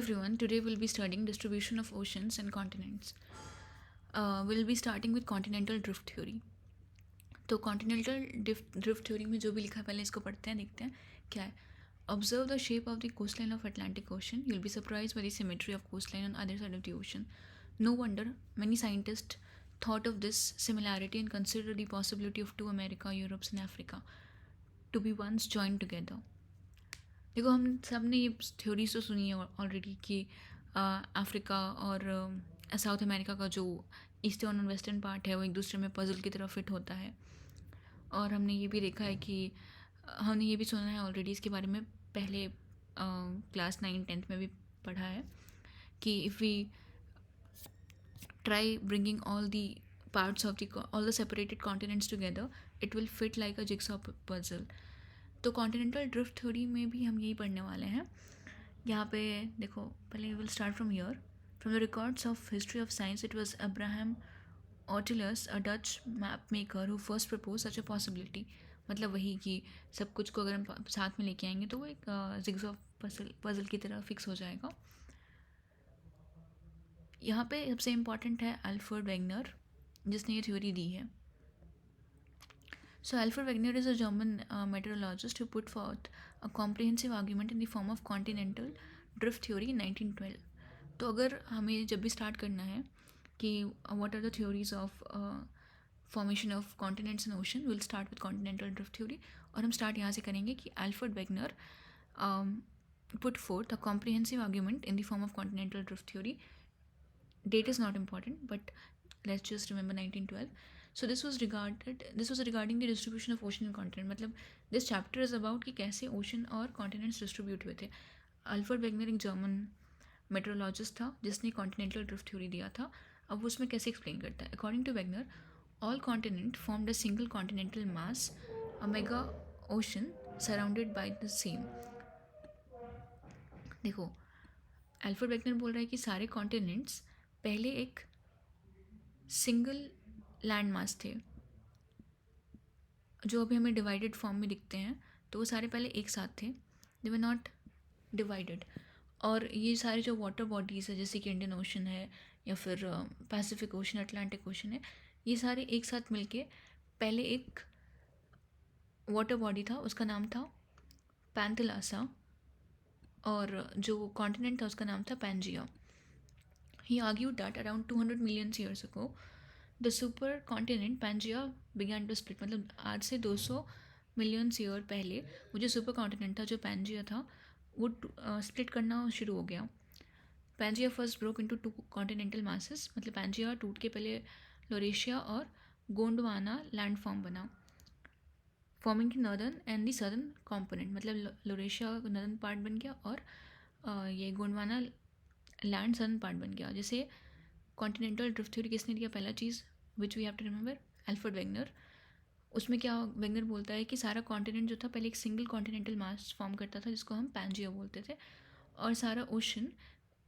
Everyone, today we'll be studying distribution of oceans and continents. We'll be starting with continental drift theory. तो continental drift theory में जो भी लिखा है पहले इसको पढ़ते हैं, देखते हैं क्या है. Observe the shape of the coast line of Atlantic Ocean. You'll be surprise by the symmetry of coast line on other side of the ocean. No wonder many scientists thought of this similarity and considered the possibility of two America, Europe and Africa to be once joined together. देखो, हम सब ने ये theory तो सुनी है already कि Africa और साउथ अमेरिका का जो ईस्टर्न और वेस्टर्न पार्ट है वो एक दूसरे में पजल की तरह फिट होता है. और हमने ये भी देखा है कि हमने ये भी सुना है ऑलरेडी, इसके बारे में पहले क्लास 9-10 में भी पढ़ा है कि if we try bringing all the parts of all the separated continents together, it will fit like a jigsaw puzzle. तो कॉन्टिनेंटल ड्रिफ्ट थ्योरी में भी हम यही पढ़ने वाले हैं. यहाँ पे देखो, पहले will start from here. From the records of history of science, it was Abraham Ortelius, a Dutch map maker, who first propose such a possibility. मतलब वही कि सब कुछ को अगर हम साथ में लेके आएंगे तो वो एक जिग्सॉ पजल की तरह फिक्स हो जाएगा. यहाँ पे सबसे इम्पॉर्टेंट है अल्फ्रेड वेगनर, जिसने ये थ्योरी दी है. So Alfred Wegener is a German meteorologist who put forth a comprehensive argument in the form of continental drift theory in 1912. तो अगर हमें जब भी स्टार्ट करना है कि what are the theories of formation of continents and ocean, we'll start with continental drift theory. और हम स्टार्ट यहाँ से करेंगे कि Alfred Wegener put forth a comprehensive argument in the form of continental drift theory. Date is not important, but let's just remember 1912. So this was regarding the distribution of ocean and continent. मतलब this chapter is about कि कैसे ocean और continents distribute हुए थे. Alfred Wegener एक German metrologist था जिसने continental drift theory दिया था. अब वो उसमें कैसे एक्सप्लेन करता है. According to Wegener, all continent formed a single continental mass, a mega ocean surrounded by the same. देखो, अल्फ्रेड वेगनर बोल रहा है कि सारे कॉन्टिनेंट्स पहले एक सिंगल लैंड मास थे जो अभी हमें डिवाइडेड फॉर्म में दिखते हैं. तो वो सारे पहले एक साथ थे, दे वर नॉट डिवाइडेड. और ये सारे जो वाटर बॉडीज़ है, जैसे कि इंडियन ओशन है या फिर पैसिफिक ओशन, अटलांटिक ओशन है, ये सारे एक साथ मिलके पहले एक वाटर बॉडी था, उसका नाम था पैंथेलासा, और जो कॉन्टिनेंट था उसका नाम था Pangaea. He argued that around 200 million years ago the super continent Pangaea began to split. मतलब आज से 200 मिलियन ईयर पहले वो जो सुपर कॉन्टिनेंट था, जो पैंजिया था, वो स्प्लिट करना शुरू हो गया. Pangaea first broke into 2 continental masses. मतलब पैंजिया टूट के पहले लोरेशिया और गोंडवाना लैंड फॉर्म बना, फॉर्मिंग की northern and the southern component. मतलब लोरेशिया नॉर्दर्न पार्ट बन गया और ये गोंडवाना लैंड सदर्न पार्ट बन गया. जैसे कॉन्टिनेंटल ड्रिफ्ट थ्योरी किसने दिया? पहला चीज़ which we have to remember, Alfred Wegener. उसमें क्या वेगनर बोलता है कि सारा कॉन्टिनेंट जो था पहले एक सिंगल कॉन्टिनेंटल मास फॉर्म करता था जिसको हम पैंजिया बोलते थे, और सारा ओशन,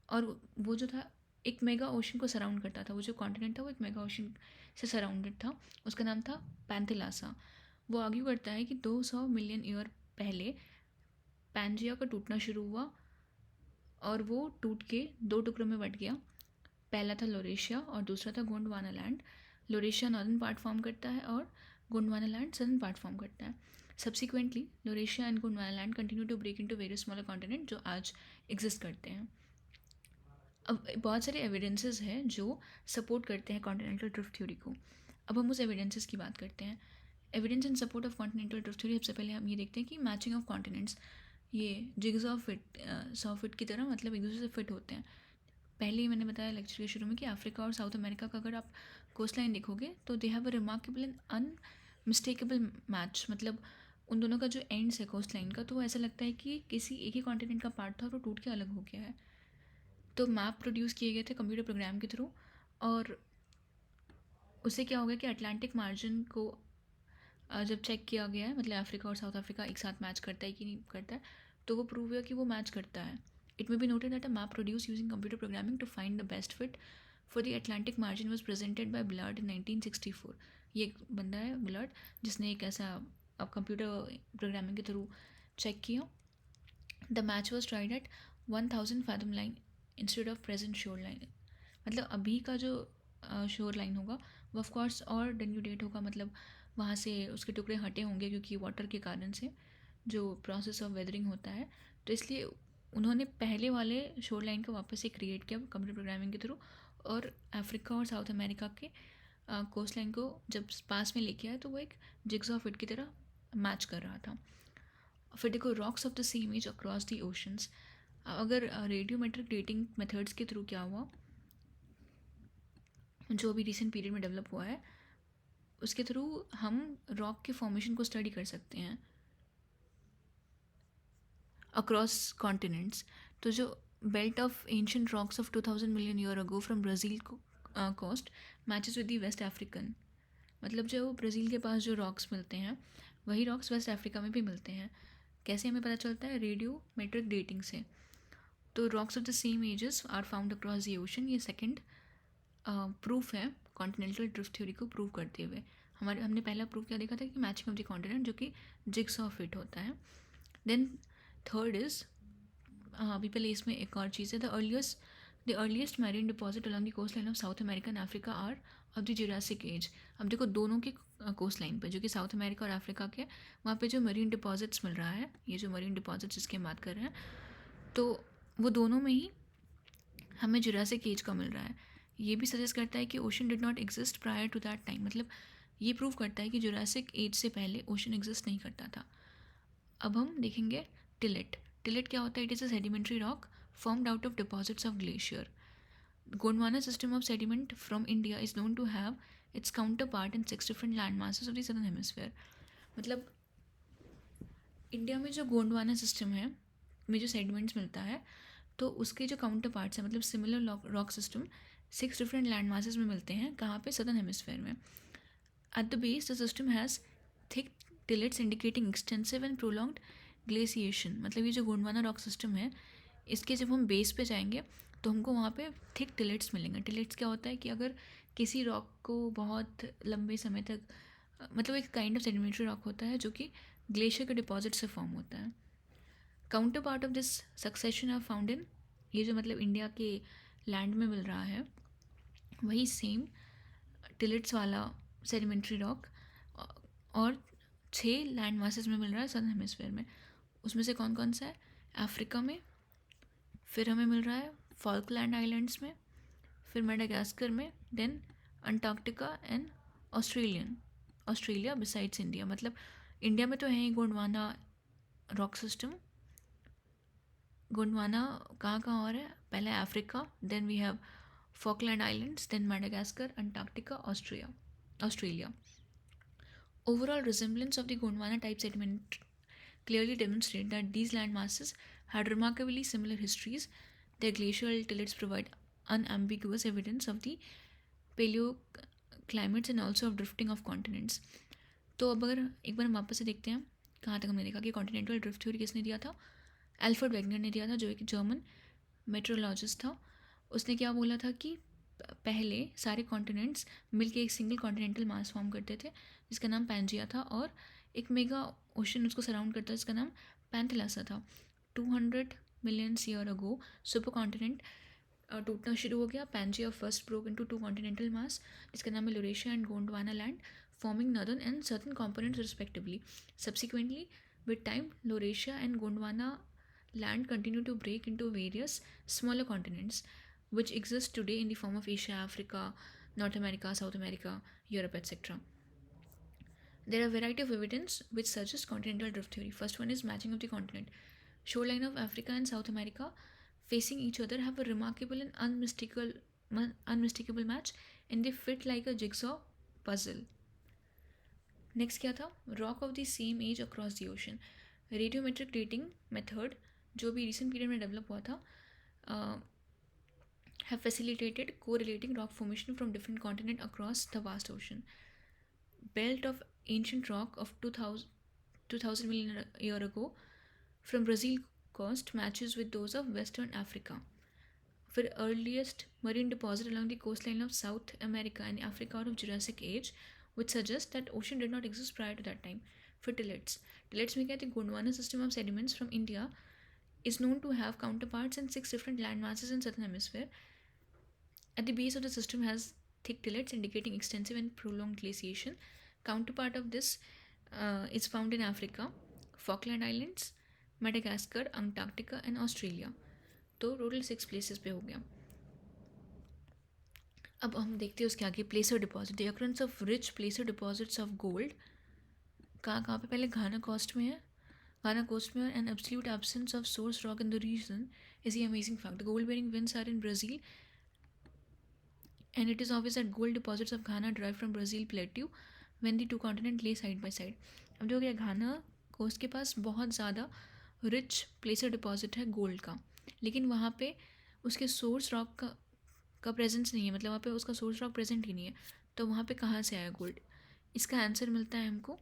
और वो जो था एक मेगा ओशन को सराउंड करता था. वो जो कॉन्टिनेंट था वो एक मेगा ओशन से सराउंडेड था, उसका नाम था पैंथेलासा. वो आर्ग्यू करता है कि 200 मिलियन ईयर पहले पैंजिया का टूटना शुरू हुआ और वो टूट के 2 टुकड़ों में बट गया. पहला था लोरेशिया और दूसरा था Gondwana land. Laurasia northern part form करता है और Gondwana land southern part form करता है. Subsequently Laurasia and Gondwana land continue to break into various smaller continent जो आज एग्जिस्ट करते हैं. अब बहुत सारे एविडेंसेस हैं जो सपोर्ट करते हैं कॉन्टिनेंटल ड्रिफ्ट थ्योरी को. अब हम उस एविडेंसेस की बात करते हैं. Evidence in support of continental drift theory. सबसे पहले हम ये देखते हैं कि मैचिंग ऑफ कॉन्टिनेंट्स, ये जिग्सॉ फिट की तरह, मतलब एक दूसरे से फिट होते हैं. पहले ही मैंने बताया लेक्चर के शुरू में कि अफ्रीका और साउथ अमेरिका का अगर आप कोस्ट लाइन देखोगे तो they have a remarkable and unmistakable match. मतलब उन दोनों का जो एंड्स है कोस्ट लाइन का, तो वो ऐसा लगता है कि किसी एक ही कॉन्टिनेंट का पार्ट था और वो टूट के अलग हो गया है. तो मैप प्रोड्यूस किए गए थे कंप्यूटर प्रोग्राम के थ्रू, और उससे क्या हो गया कि अटलांटिक मार्जिन को जब चेक किया गया है, मतलब अफ्रीका और साउथ अफ्रीका एक साथ मैच करता है कि नहीं करता है, तो वो प्रूव हुआ कि वो मैच करता है. It may be noted that a map produced using computer programming to find the best fit for the Atlantic margin was presented by Bullard in 1964. ये एक बंदा है बुलार्ड, जिसने एक ऐसा अब कंप्यूटर प्रोग्रामिंग के थ्रू चेक किया. The match was tried at 1000 fathom line instead of present shore line. मतलब अभी का जो शोर लाइन होगा वो ऑफकोर्स और डेन्यूडेट होगा, मतलब वहाँ से उसके टुकड़े हटे होंगे क्योंकि वाटर के कारण से जो प्रोसेस ऑफ वेदरिंग होता है. तो इसलिए उन्होंने पहले वाले शोर लाइन को वापस से क्रिएट किया कंप्यूटर प्रोग्रामिंग के थ्रू, और अफ्रीका और साउथ अमेरिका के कोस्ट लाइन को जब पास में लेके आया तो वो एक जिग्सॉ फिट की तरह मैच कर रहा था. फिर देखो rocks of the same age across the oceans. अगर रेडियोमेट्रिक डेटिंग मेथड्स के थ्रू क्या हुआ, जो अभी रिसेंट पीरियड में डेवलप हुआ है, उसके थ्रू हम रॉक के फॉर्मेशन को स्टडी कर सकते हैं अक्रॉस कॉन्टिनेंट्स. तो जो belt of ancient rocks of 2000 million year ago from Brazil coast matches with the west African. मतलब जो ब्राज़ील के पास जो रॉक्स मिलते हैं वही रॉक्स वेस्ट अफ्रीका में भी मिलते हैं. कैसे हमें पता चलता है? रेडियोमेट्रिक डेटिंग से. तो rocks of the same ages are found across the ocean, ये सेकेंड प्रूफ है कॉन्टिनेंटल ड्रिफ्ट थ्योरी को प्रूव करते हुए. हमने पहला प्रूफ क्या देखा था कि मैचिंग ऑफ द कॉन्टिनेंट, जो कि जिग्सॉ फिट होता है. देन थर्ड इज, अभी पहले इसमें एक और चीज़ है, the earliest marine deposit along the coast line of South America and Africa are of the Jurassic age. अब देखो दोनों के कोस्ट लाइन पर, जो कि साउथ अमेरिका और अफ्रीका के, वहाँ पे जो मरीन डिपॉजिट्स मिल रहा है, ये जो मरीन डिपॉजिट्स जिसकी हम बात कर रहे हैं, तो वो दोनों में ही हमें जुरासिक एज का मिल रहा है. ये भी सजेस्ट करता है कि ocean did not exist prior to that time. मतलब ये प्रूव करता है कि जुरासिक एज से पहले ओशन एग्जिस्ट नहीं करता था. अब हम देखेंगे टिलेट. टिलेट क्या होता है? It is a sedimentary rock formed out of deposits of glacier. Gondwana system of sediment from India is known to have its counterpart in 6 different land masses of the southern hemisphere. मतलब India में जो Gondwana system है में जो sediments मिलता है, तो उसके जो काउंटर पार्ट्स हैं, मतलब similar rock system 6 different land masses में मिलते हैं. कहाँ पे? सदर्न हेमिस्फेयर में. At the base the system has thick tillites indicating extensive and prolonged glaciation. मतलब ये जो गोंडवाना रॉक सिस्टम है, इसके जब हम बेस पे जाएंगे तो हमको वहाँ पे थिक टिलेट्स मिलेंगे. टिलेट्स क्या होता है कि अगर किसी रॉक को बहुत लंबे समय तक, मतलब एक काइंड ऑफ सेडिमेंट्री रॉक होता है जो कि ग्लेशियर के डिपॉजिट से फॉर्म होता है. Counter part of this succession are found in, ये जो मतलब इंडिया के लैंड में मिल रहा है, वही सेम टिलेट्स वाला सेडिमेंट्री रॉक और 6 लैंड मासेस में मिल रहा है सदर्न हेमिस्फेयर में. उसमें से कौन कौन सा है? अफ्रीका में, फिर हमें मिल रहा है फॉल्कलैंड आइलैंड्स में, फिर मेडागास्कर में, then Antarctica and Australia besides India. मतलब इंडिया में तो है ही गोंडवाना रॉक सिस्टम. गोंडवाना कहाँ और है? पहले Africa, then we have Falkland islands, then Madagascar, Antarctica, Australia. Overall resemblance of the Gondwana type sediment clearly demonstrate that these land masses had remarkably similar histories. Their glacial tillets provide unambiguous evidence of the paleoclimates and also of drifting of continents. तो अब अगर एक बार हम वापस से देखते हैं कहाँ तक हमने देखा कि कॉन्टिनेंटल ड्रिफ्ट थ्योरी किसने दिया था? एल्फ्रेड वेगनर ने दिया था, जो एक जर्मन मेट्रोलॉजिस्ट था. उसने क्या बोला था कि पहले सारे कॉन्टिनेंट्स मिलके एक सिंगल कॉन्टिनेंटल मास फॉर्म करते थे जिसका नाम पैंजिया था, और एक मेगा ओशन उसको सराउंड करता है जिसका नाम पैंथेलासा था. 200 million year ago supercontinent टूटना शुरू हो गया. Pangaea first broke into 2 continental mass जिसका नाम है Laurasia and Gondwana land, forming northern and southern components respectively. Subsequently with time Laurasia and Gondwana land continue to break into various smaller continents which exist today in the form of Asia, Africa, North America, South America, Europe, etc. There are a variety of evidence which suggests continental drift theory. First one is matching of the continent. Shoreline of Africa and South America facing each other have a remarkable and unmistakable match, and they fit like a jigsaw puzzle. Next क्या था? Rock of the same age across the ocean. Radiometric dating method जो भी recent period में develop हुआ था have facilitated correlating rock formation from different continents across the vast ocean. Belt of ancient rock of 2000 million year ago from Brazil coast matches with those of Western Africa. For earliest marine deposit along the coastline of South America and Africa out of Jurassic age, which suggests that ocean did not exist prior to that time. For tillets में क्या थे? Gondwana system of sediments from India is known to have counterparts in 6 different land masses in southern hemisphere. At the base of the system has thick tillets indicating extensive and prolonged glaciation. Counterpart of this is found in Africa, Falkland Islands, Madagascar, Antarctica and Australia. तो total 6 places पे हो गया. अब हम देखते हैं उसके आगे placer deposit. The occurrence of rich placer deposits of gold कहाँ पे पहले घाना कोस्ट में है. घाना कोस्ट में an absolute absence of source rock in the region is the amazing fact. The gold bearing veins are in Brazil and it is obvious that gold deposits of Ghana derive from Brazil plateau when the two continents lay side by side. अब जो गया घाना coast के पास बहुत ज़्यादा rich प्लेसर deposit है gold का, लेकिन वहाँ पे उसके सोर्स रॉक का प्रेजेंस नहीं है, मतलब वहाँ पे उसका सोर्स रॉक प्रेजेंट ही नहीं है. तो वहाँ पे कहाँ से आया गोल्ड? इसका आंसर मिलता है हमको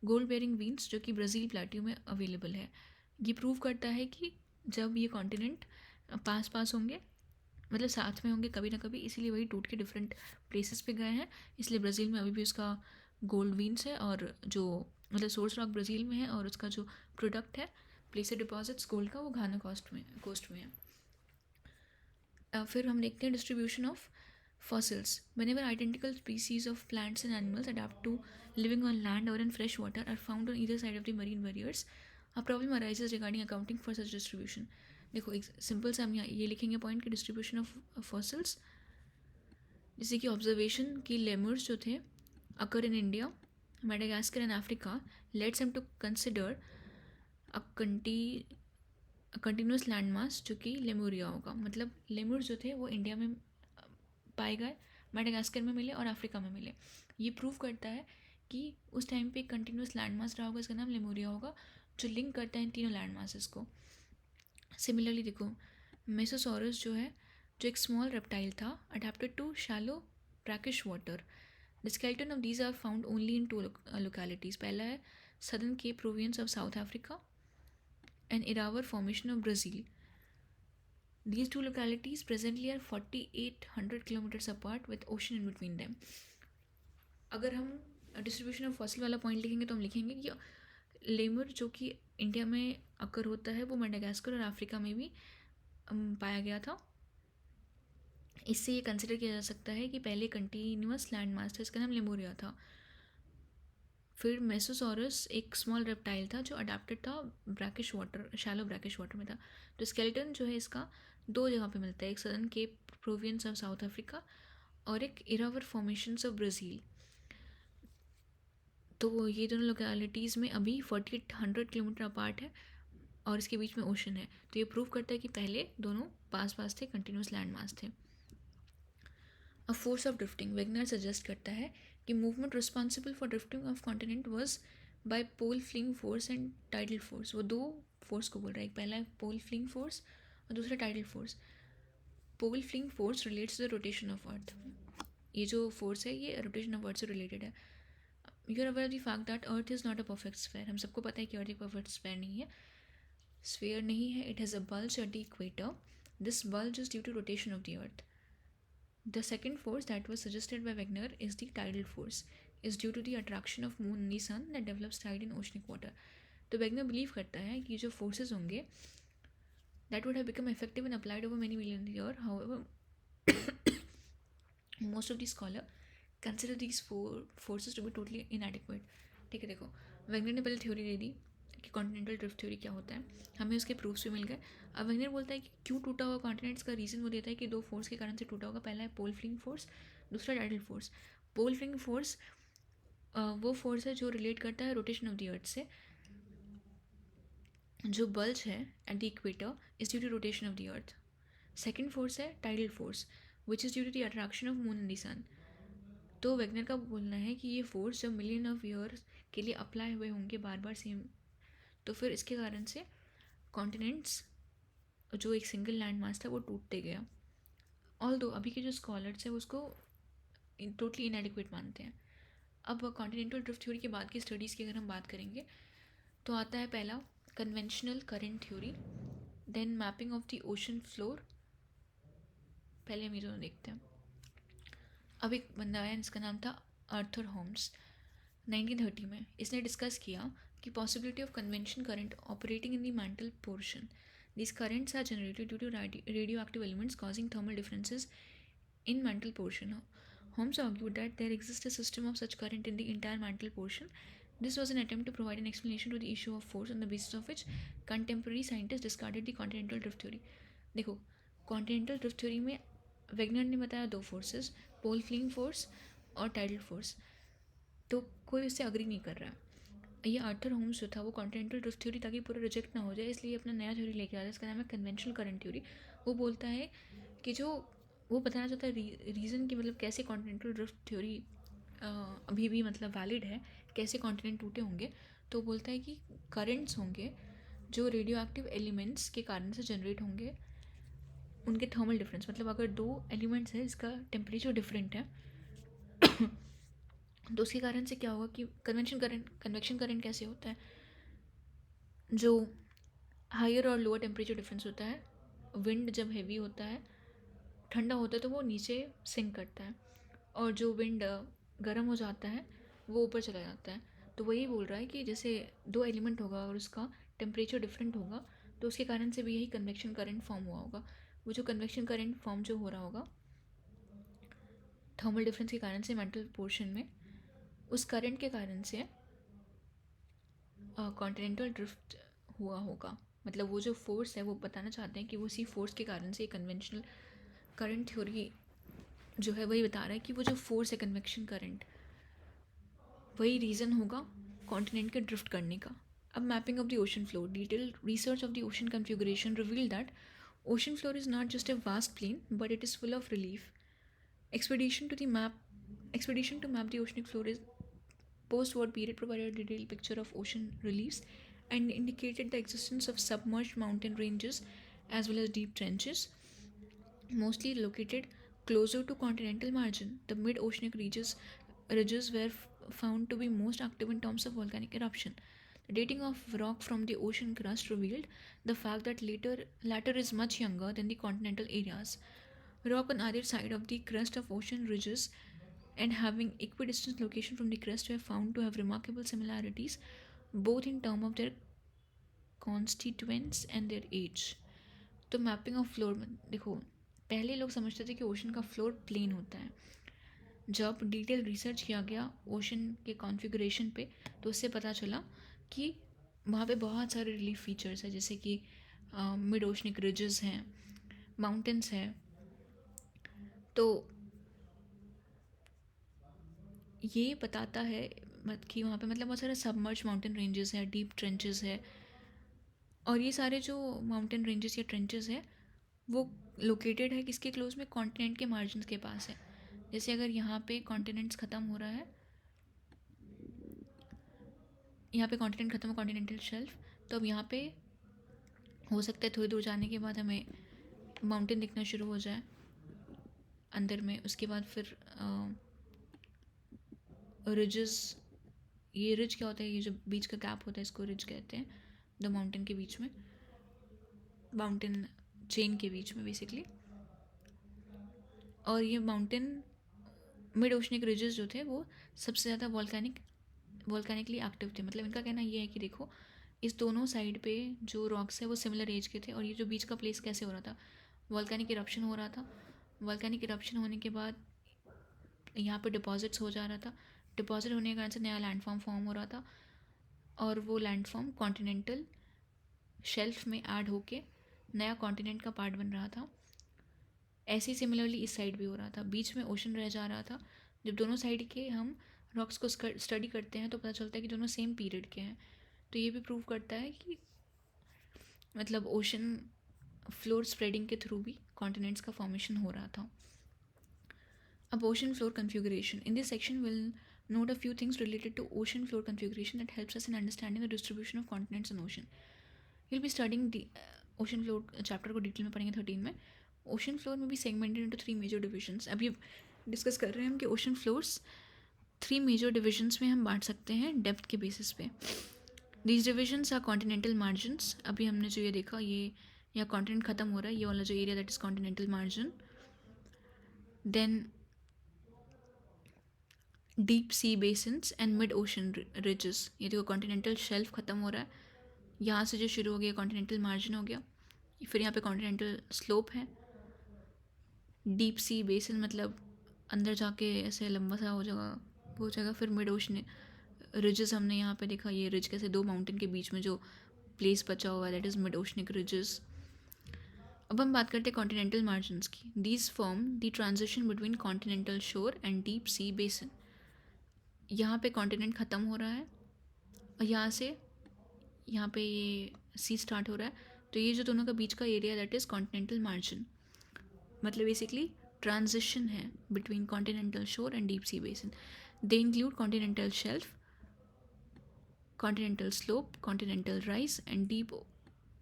गोल्ड बेरिंग वीन्स जो कि ब्राज़ील प्लेट्यू में अवेलेबल है. ये प्रूव करता है कि जब ये कॉन्टिनेंट पास होंगे, मतलब साथ में होंगे कभी ना कभी, इसीलिए वही टूट के डिफरेंट प्लेसेस पे गए हैं. इसलिए ब्राज़ील में अभी भी उसका गोल्ड वीन्स है और जो मतलब सोर्स रॉक ब्राज़ील में है और उसका जो प्रोडक्ट है प्लेसर डिपॉजिट्स गोल्ड का वो घाना कोस्ट में है. फिर हम देखते हैं distribution of fossils. Whenever identical species of plants and animals adapt to living on land और in fresh water are found on either side of the marine barriers, a problem arises regarding accounting for such distribution. देखो एक simple से हम यहाँ ये लिखेंगे point कि distribution of fossils, जैसे कि ऑब्जर्वेशन कि लेमर्स जो थे occur in India, Madagascar and Africa let's हम to consider a continuous land mass जो कि लेमुरिया होगा. मतलब लेमुर्स जो थे वो इंडिया में पाए गए, मेडागास्कर में मिले और अफ्रीका में मिले. ये प्रूव करता है कि उस टाइम पे कंटिन्यूस लैंड मास रहा होगा, इसका नाम लेमुरिया होगा, जो लिंक करता है इन तीनों लैंड मासेस को. सिमिलरली देखो मेसोसॉरस जो है, जो एक स्मॉल रेप्टाइल था adapted to shallow brackish water. The skeleton of these are found only in 2 localities. पहला है southern Cape province of South Africa and Iravar formation of Brazil. These 2 localities presently are 4,800 kilometers apart with ocean in between them. अगर हम distribution of fossil वाला point लिखेंगे तो हम लिखेंगे कि लेमर जो कि इंडिया में अकर होता है वो मेडागास्कर और अफ्रीका में भी पाया गया था. इससे ये कंसिडर किया जा सकता है कि पहले कंटिन्यूस लैंड मास था, इसका नाम लेमुरिया था. फिर मेसोसॉरस एक स्मॉल रेप्टाइल था जो अडेप्टेड था brackish water, shallow brackish water में था. तो स्केलेटन जो है इसका 2 जगह पे मिलता है, एक southern Cape province of South Africa और एक इरावर फॉर्मेशंस ऑफ ब्राज़ील. तो ये दोनों लोकेलिटीज़ में अभी 4,800 किलोमीटर अपार्ट है और इसके बीच में ओशन है. तो ये प्रूव करता है कि पहले दोनों पास थे, कंटिन्यूस लैंड मास थे. A force of drifting. Wegener suggest करता है कि movement responsible for drifting of continent was by pole fleeing force and tidal force. वो 2 फोर्स को बोल रहा है, एक पहला है पोल फ्लिंग फोर्स और दूसरा tidal force. Pole fleeing force relates to the rotation of earth. ये जो फोर्स है ये रोटेशन ऑफ अर्थ से रिलेटेड है. You are aware of the fact that earth is not a perfect sphere. हम सबको पता है कि अर्थ एक परफेक्ट स्फेयर नहीं है. It has a bulge at the equator. This bulge is due to rotation of the earth. The second force that was suggested by Wegener is the tidal force, is due to the attraction of moon and the sun that develops tide in oceanic water. तो Wegener believe करता है कि जो forces होंगे that would have become effective and applied over many million years. However, most of the scholar consider these forces to be totally inadequate. ठीक है, देखो Wegener ने पहले थ्योरी दे दी कि कॉन्टिनेंटल ड्रिफ्ट थ्योरी क्या होता है, हमें उसके प्रूफ्स भी मिल गए. अब वेगनर बोलता है कि क्यों टूटा हुआ कॉन्टिनेंट्स का रीज़न वो देता है कि 2 फोर्स के कारण से टूटा होगा. पहला है पोल फ्लिंग फोर्स, दूसरा tidal force. Pole fleeing force वो फोर्स है जो रिलेट करता है रोटेशन ऑफ द अर्थ से. जो बल्ज है at the equator is due to rotation of the earth. Second force है tidal force which is due to the attraction of moon and the sun. तो Wegener का बोलना है कि ये फोर्स जब मिलियन ऑफ ईयर्स के लिए अप्लाई हुए होंगे बार सेम, तो फिर इसके कारण से कॉन्टिनेंट्स जो एक सिंगल लैंड मास था वो टूटते गया. ऑल्दो अभी के जो स्कॉलर्स हैं उसको टोटली इनएडिक्वेट मानते हैं. अब कॉन्टिनेंटल ड्रिफ्ट थ्योरी के बाद की स्टडीज़ की अगर हम बात करेंगे तो आता है पहला conventional current theory, then mapping of the ocean floor. पहले हम ये दोनों देखते हैं. अब एक बंदा आया जिसका नाम था आर्थर होम्स 1930 में. इसने डिस्कस किया कि possibility of convention current operating in the mantle portion. These currents are generated due to radioactive elements causing thermal differences in mantle portion. Holmes argued that there exists a system of such current in the entire mantle portion. This was an attempt to provide an explanation to the issue of force, on the basis of which contemporary scientists discarded the continental drift theory. देखो, continental drift theory में Wegener ने बताया दो forces, पोल fleeing force और tidal force, तो कोई उससे agree नहीं कर रहा है। ये आर्थर होम्स जो था वो कॉन्टिनेंटल ड्रिफ्ट थ्योरी ताकि पूरा रिजेक्ट ना हो जाए इसलिए अपना नया थ्योरी लेके आता है, इसका नाम है कन्वेंशनल करंट थ्योरी। वो बोलता है कि जो वो बताना चाहता है रीज़न कि मतलब कैसे कॉन्टिनेंटल ड्रिफ्ट थ्योरी अभी भी मतलब वैलिड है, कैसे कॉन्टिनेंट टूटे होंगे। तो बोलता है कि करंट्स होंगे जो रेडियो एक्टिव एलिमेंट्स के कारण से जनरेट होंगे, उनके थर्मल डिफरेंस, मतलब अगर दो एलिमेंट्स है इसका टेम्परेचर डिफरेंट है तो उसके कारण से क्या होगा कि कन्वेक्शन करंट कैसे होता है, जो हायर और लोअर टेम्परेचर डिफरेंस होता है, विंड जब हैवी होता है ठंडा होता है तो वो नीचे सिंक करता है, और जो विंड गर्म हो जाता है वो ऊपर चला जाता है। तो वही बोल रहा है कि जैसे दो एलिमेंट होगा और उसका टेम्परेचर डिफरेंट होगा तो उसके कारण से भी यही कन्वेक्शन करंट फॉर्म हुआ होगा। वो जो कन्वेक्शन करंट फॉर्म जो हो रहा होगा थर्मल डिफरेंस के कारण से मेंटल पोर्शन में, उस करंट के कारण से कॉन्टिनेंटल ड्रिफ्ट हुआ होगा। मतलब वो जो फोर्स है वो बताना चाहते हैं कि वो उसी फोर्स के कारण से कन्वेंशनल करंट थ्योरी जो है वही बता रहा है कि वो जो फोर्स है कन्वेक्शन करंट, वही रीज़न होगा कॉन्टिनेंट के ड्रिफ्ट करने का। अब mapping of the ocean floor, detail research of the ocean configuration reveal that ocean floor is not just a vast plain, but it is full of relief. Expedition to map the oceanic floor is post-war period provided a detailed picture of ocean reliefs and indicated the existence of submerged mountain ranges as well as deep trenches, mostly located closer to continental margin. The mid-oceanic ridges were found to be most active in terms of volcanic eruption. The dating of rock from the ocean crust revealed the fact that latter is much younger than the continental areas. Rock on either side of the crest of ocean ridges and having equidistant location from the crest were found to have remarkable similarities both in terms of their constituents and their age. तो mapping of floor में देखो, पहले लोग समझते थे कि ocean का floor plane होता है। जब डिटेल रिसर्च किया गया ओशन के कॉन्फ़िगरेशन पे तो उससे पता चला कि वहाँ पे बहुत सारे रिलीफ फीचर्स हैं, जैसे कि मिड ओशनिक रिजेस हैं, माउंटेन्स हैं। तो ये बताता है कि वहाँ पे मतलब बहुत सारे सबमर्ज माउंटेन रेंजेस है, डीप ट्रेंचेस है, और ये सारे जो माउंटेन रेंजेस या ट्रेंचेस है वो लोकेटेड है किसके क्लोज में, कॉन्टिनेंट के मार्जिन के पास है। जैसे अगर यहाँ पे कॉन्टिनेंट्स ख़त्म हो रहा है, यहाँ पे कॉन्टिनेंट ख़त्म हो, कॉन्टिनेंटल शेल्फ, तो अब यहाँ पे हो सकता है थोड़ी दूर जाने के बाद हमें माउंटेन दिखना शुरू हो जाए अंदर में। उसके बाद फिर रिजेस, ये रिज क्या होता है, ये जो बीच का गैप होता है इसको रिज कहते हैं, दो माउंटेन के बीच में, माउंटेन चेन के बीच में बेसिकली। और ये माउंटेन मिड ओशनिक रिजेस जो थे वो सबसे ज़्यादा वॉल्केनिकली एक्टिव थे। मतलब इनका कहना ये है कि देखो इस दोनों साइड पे जो रॉक्स है वो सिमिलर एज के थे, और ये जो बीच का प्लेस कैसे हो रहा था, वॉल्केनिक इरप्शन हो रहा था। वॉल्केनिक इरप्शन होने के बाद यहाँ पे डिपॉजिट्स हो जा रहा था, डिपॉजिट होने के कारण से नया लैंडफॉर्म फॉर्म हो रहा था, और वो लैंडफॉर्म कॉन्टिनेंटल शेल्फ में ऐड होके नया कॉन्टिनेंट का पार्ट बन रहा था। ऐसे ही सिमिलरली इस साइड भी हो रहा था, बीच में ओशन रह जा रहा था। जब दोनों साइड के हम रॉक्स को स्टडी करते हैं तो पता चलता है कि दोनों सेम पीरियड के हैं। तो ये भी प्रूव करता है कि मतलब ओशन फ्लोर स्प्रेडिंग के थ्रू भी कॉन्टिनेंट्स का फॉर्मेशन हो रहा था। अब ocean floor configuration, in this section will note a few things related to ocean floor configuration that helps us in understanding the distribution of continents and ocean. We'll be studying the ocean floor chapter को detail में पढ़ेंगे 13 में। Ocean floor में भी segmented into 3 major divisions. अभी discuss कर रहे हैं हम कि ओशन फ्लोर्स 3 मेजर डिविजन्स में हम बांट सकते हैं डेप्थ के बेसिस पे। These divisions are continental margins, अभी हमने जो ये देखा ये यहाँ कॉन्टिनेंट ख़त्म हो रहा है, ये वाला जो area that is continental margin. Then deep sea basins and mid ocean ridges, ये देखो कॉन्टिनेंटल शेल्फ ख़त्म हो रहा है, यहाँ से जो शुरू हो गया कॉन्टिनेंटल मार्जिन हो गया, फिर यहाँ पे कॉन्टिनेंटल स्लोप है, डीप सी बेसिन मतलब अंदर जाके ऐसे लंबा सा हो जाएगा। फिर मिड ओशन रिजेस हमने यहाँ पे देखा, ये रिज कैसे दो माउंटेन के बीच में जो प्लेस बचा हुआ है, that is mid oceanic ridges. अब हम बात करते हैं कॉन्टिनेंटल मार्जिन्स की। These form the transition between continental shore and deep sea basin. यहाँ पे कॉन्टिनेंट ख़त्म हो रहा है और यहाँ पे ये सी स्टार्ट हो रहा है, तो ये जो दोनों का बीच का area that is continental margin. मतलब बेसिकली ट्रांजिशन है between continental shore and deep sea basin. They include continental shelf, continental slope, continental rise and deep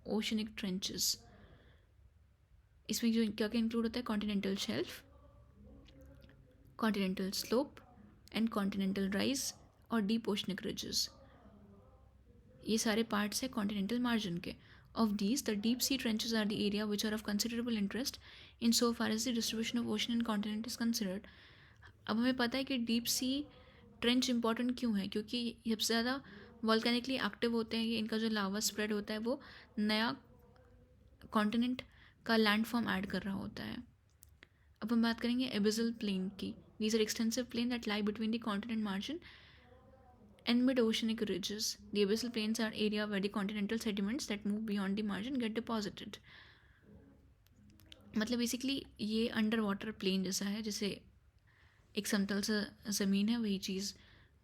oceanic trenches. इसमें जो क्या क्या इंक्लूड होता है, continental shelf, continental slope and continental rise और deep oceanic ridges. ये सारे पार्ट्स है कॉन्टिनेंटल मार्जिन के। Of these the deep sea trenches are the area which are of considerable interest in so far as the distribution of ocean and continent is considered. अब हमें पता है कि deep sea trench important क्यों है, क्योंकि सबसे ज़्यादा वॉल्केनिकली एक्टिव होते हैं ये, इनका जो लावा स्प्रेड होता है वो नया कॉन्टिनेंट का लैंड फॉर्म ऐड कर रहा होता है। अब हम बात करेंगे एबिसल प्लेन की। These are extensive plain that lie between the continent margin and mid-oceanic ridges. The abyssal plains are area where the continental sediments that move beyond the margin get deposited. मतलब basically ये under water plane जैसा है, जैसे एक समतल सा ज़मीन है, वही चीज़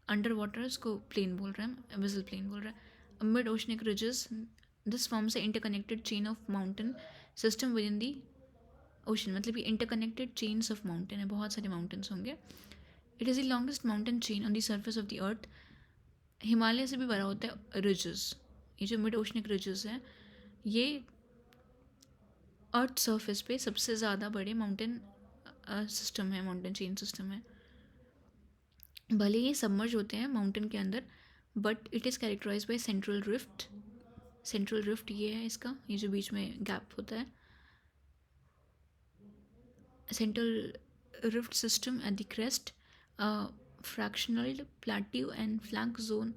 अंडर वाटर उसको प्लेन बोल रहे हैं, एबिसल प्लेन बोल रहे हैं। Mid oceanic ridges, this forms a interconnected chain of mountain system with in the ocean. मतलब ये इंटरकनेक्टेड चेन्स ऑफ माउंटेन है, बहुत सारे माउंटेन्स होंगे। It is the longest mountain chain on the surface of the अर्थ। हिमालय से भी बड़ा होता है रिजेस। ये जो मिड ओशनिक रिजेस हैं ये अर्थ सरफेस पे सबसे ज़्यादा बड़े माउंटेन सिस्टम है, माउंटेन चेन सिस्टम है। भले ये सबमर्ज होते हैं माउंटेन के अंदर, but it is characterise by central rift. Central rift ये है इसका, ये जो बीच में गैप होता है, central rift system at the crest, fractional plateau and flank zone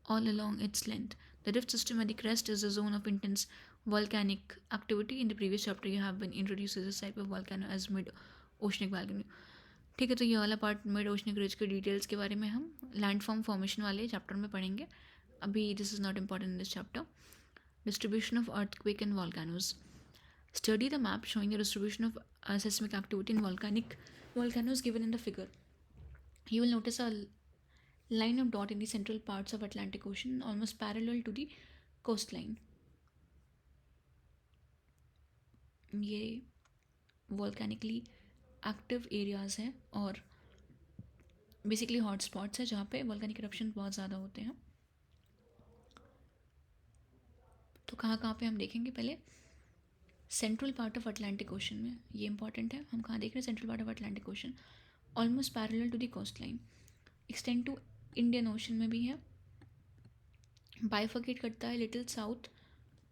all along its length. The rift system at the crest is a zone of intense volcanic activity. In the previous chapter, you have been introduced to this type of volcano as mid-oceanic volcano. ठीक है, तो ये वाला part mid oceanic ridge के details के बारे में हम लैंडफॉर्म फॉर्मेशन वाले चैप्टर में पढ़ेंगे। अभी this is not important in this chapter. Distribution of earthquake and volcanoes. Study the map showing the distribution of seismic activity in volcanoes given in the figure. You will notice a line of dot in the central parts of Atlantic Ocean almost parallel to the coastline. ये volcanically active areas हैं और basically hot spots हैं जहाँ पे volcanic eruptions बहुत ज़्यादा होते हैं। तो कहाँ पे हम देखेंगे, पहले central part of Atlantic Ocean में, ये इंपॉर्टेंट है। हम कहाँ देख रहे हैं, central part of Atlantic Ocean almost parallel to the coast line, extend to Indian Ocean में भी है, बाइफर्केट करता है little south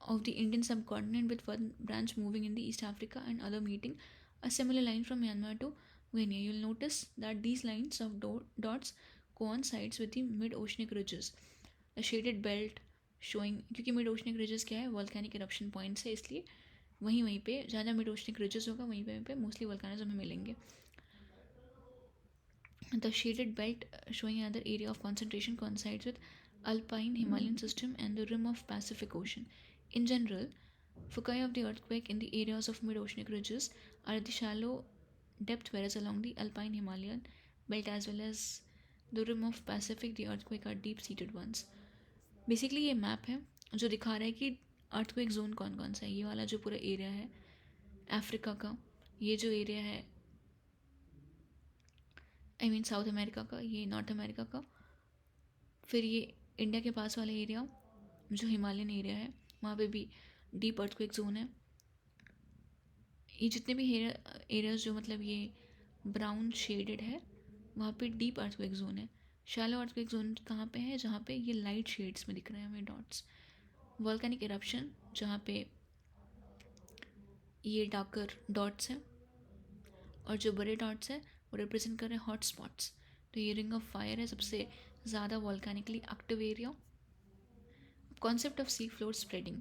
of the Indian subcontinent with one branch moving in the East Africa and other meeting a similar line from Myanmar to Guinea. You will notice that these lines of dots coincides with the mid-oceanic ridges. The shaded belt showing, क्योंकि mid-oceanic ridges क्या है, volcanic eruption points है, इसलिए वहीं पे जहाँ जहाँ mid-oceanic ridges होगा वहीं पे मोस्टली volcanoes हमें मिलेंगे। The shaded belt showing another area of concentration coincides with alpine Himalayan system and the rim of Pacific Ocean. In general, foci of the earthquake in the areas of mid-oceanic ridges are at the shallow depth, whereas along the alpine Himalayan belt as well as the rim of Pacific, the earthquake are deep-seated ones. Basically ये map है जो दिखा रहा है कि earthquake zone कौन कौन सा है। ये वाला जो पूरा एरिया है अफ्रीका का, ये जो एरिया है साउथ अमेरिका का, ये नॉर्थ अमेरिका का, फिर ये इंडिया के पास वाला एरिया जो हिमालयन एरिया है, वहाँ पे भी डीप अर्थक्वेक जोन है। ये जितने भी एरियाज जो मतलब ये ब्राउन शेडेड है, वहाँ पे डीप अर्थक्वेक जोन है। शैलो अर्थक्वेक जोन कहाँ पे है, जहाँ पे ये लाइट शेड्स में दिख रहे हैं हमें डॉट्स। वॉल्केनिक इरप्शन जहाँ पे ये डार्कर डॉट्स हैं, और जो बड़े डॉट्स हैं वो रिप्रेजेंट कर रहे हैं हॉट स्पॉट्स। तो ये रिंग ऑफ फायर है सबसे ज़्यादा volcanically active area. Concept of sea floor spreading,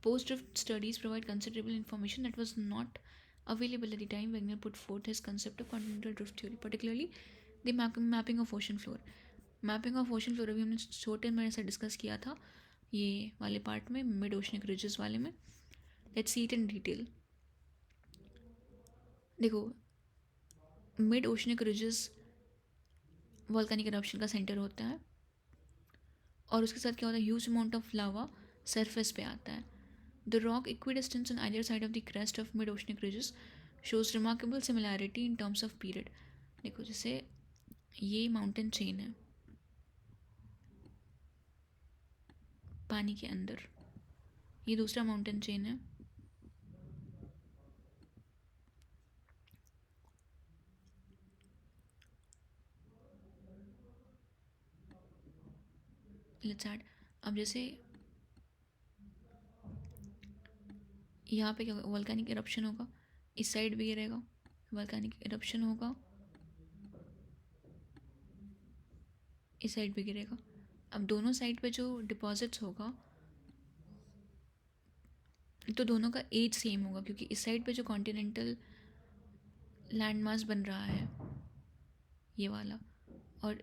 Post-drift studies provide considerable information that was not available at the time Wegener put forth his concept of continental drift theory, particularly the mapping of ocean floor. Mapping of ocean floor अभी हमने छोटे में ऐसा discuss किया था ये वाले part में, मिड ओशनिक रिजेस वाले में. Let's see it in detail. देखो, mid oceanic ridges volcanic eruption का सेंटर होता है और उसके साथ क्या होता है, huge amount of lava surface पे आता है. The rock equidistance on either side of the crest of mid oceanic ridges shows remarkable similarity in terms of period. देखो, जैसे ये माउंटेन चेन है पानी के अंदर, ये दूसरा माउंटेन चेन है, लेट्स ऐड. अब जैसे यहाँ पे क्या होगा, वॉल्केनिक इरप्शन होगा, इस साइड भी गिरेगा, वॉल्केनिक इरप्शन होगा, इस साइड भी गिरेगा. अब दोनों साइड पे जो डिपॉजिट्स होगा तो दोनों का एज सेम होगा, क्योंकि इस साइड पे जो कॉन्टिनेंटल लैंड मास बन रहा है ये वाला, और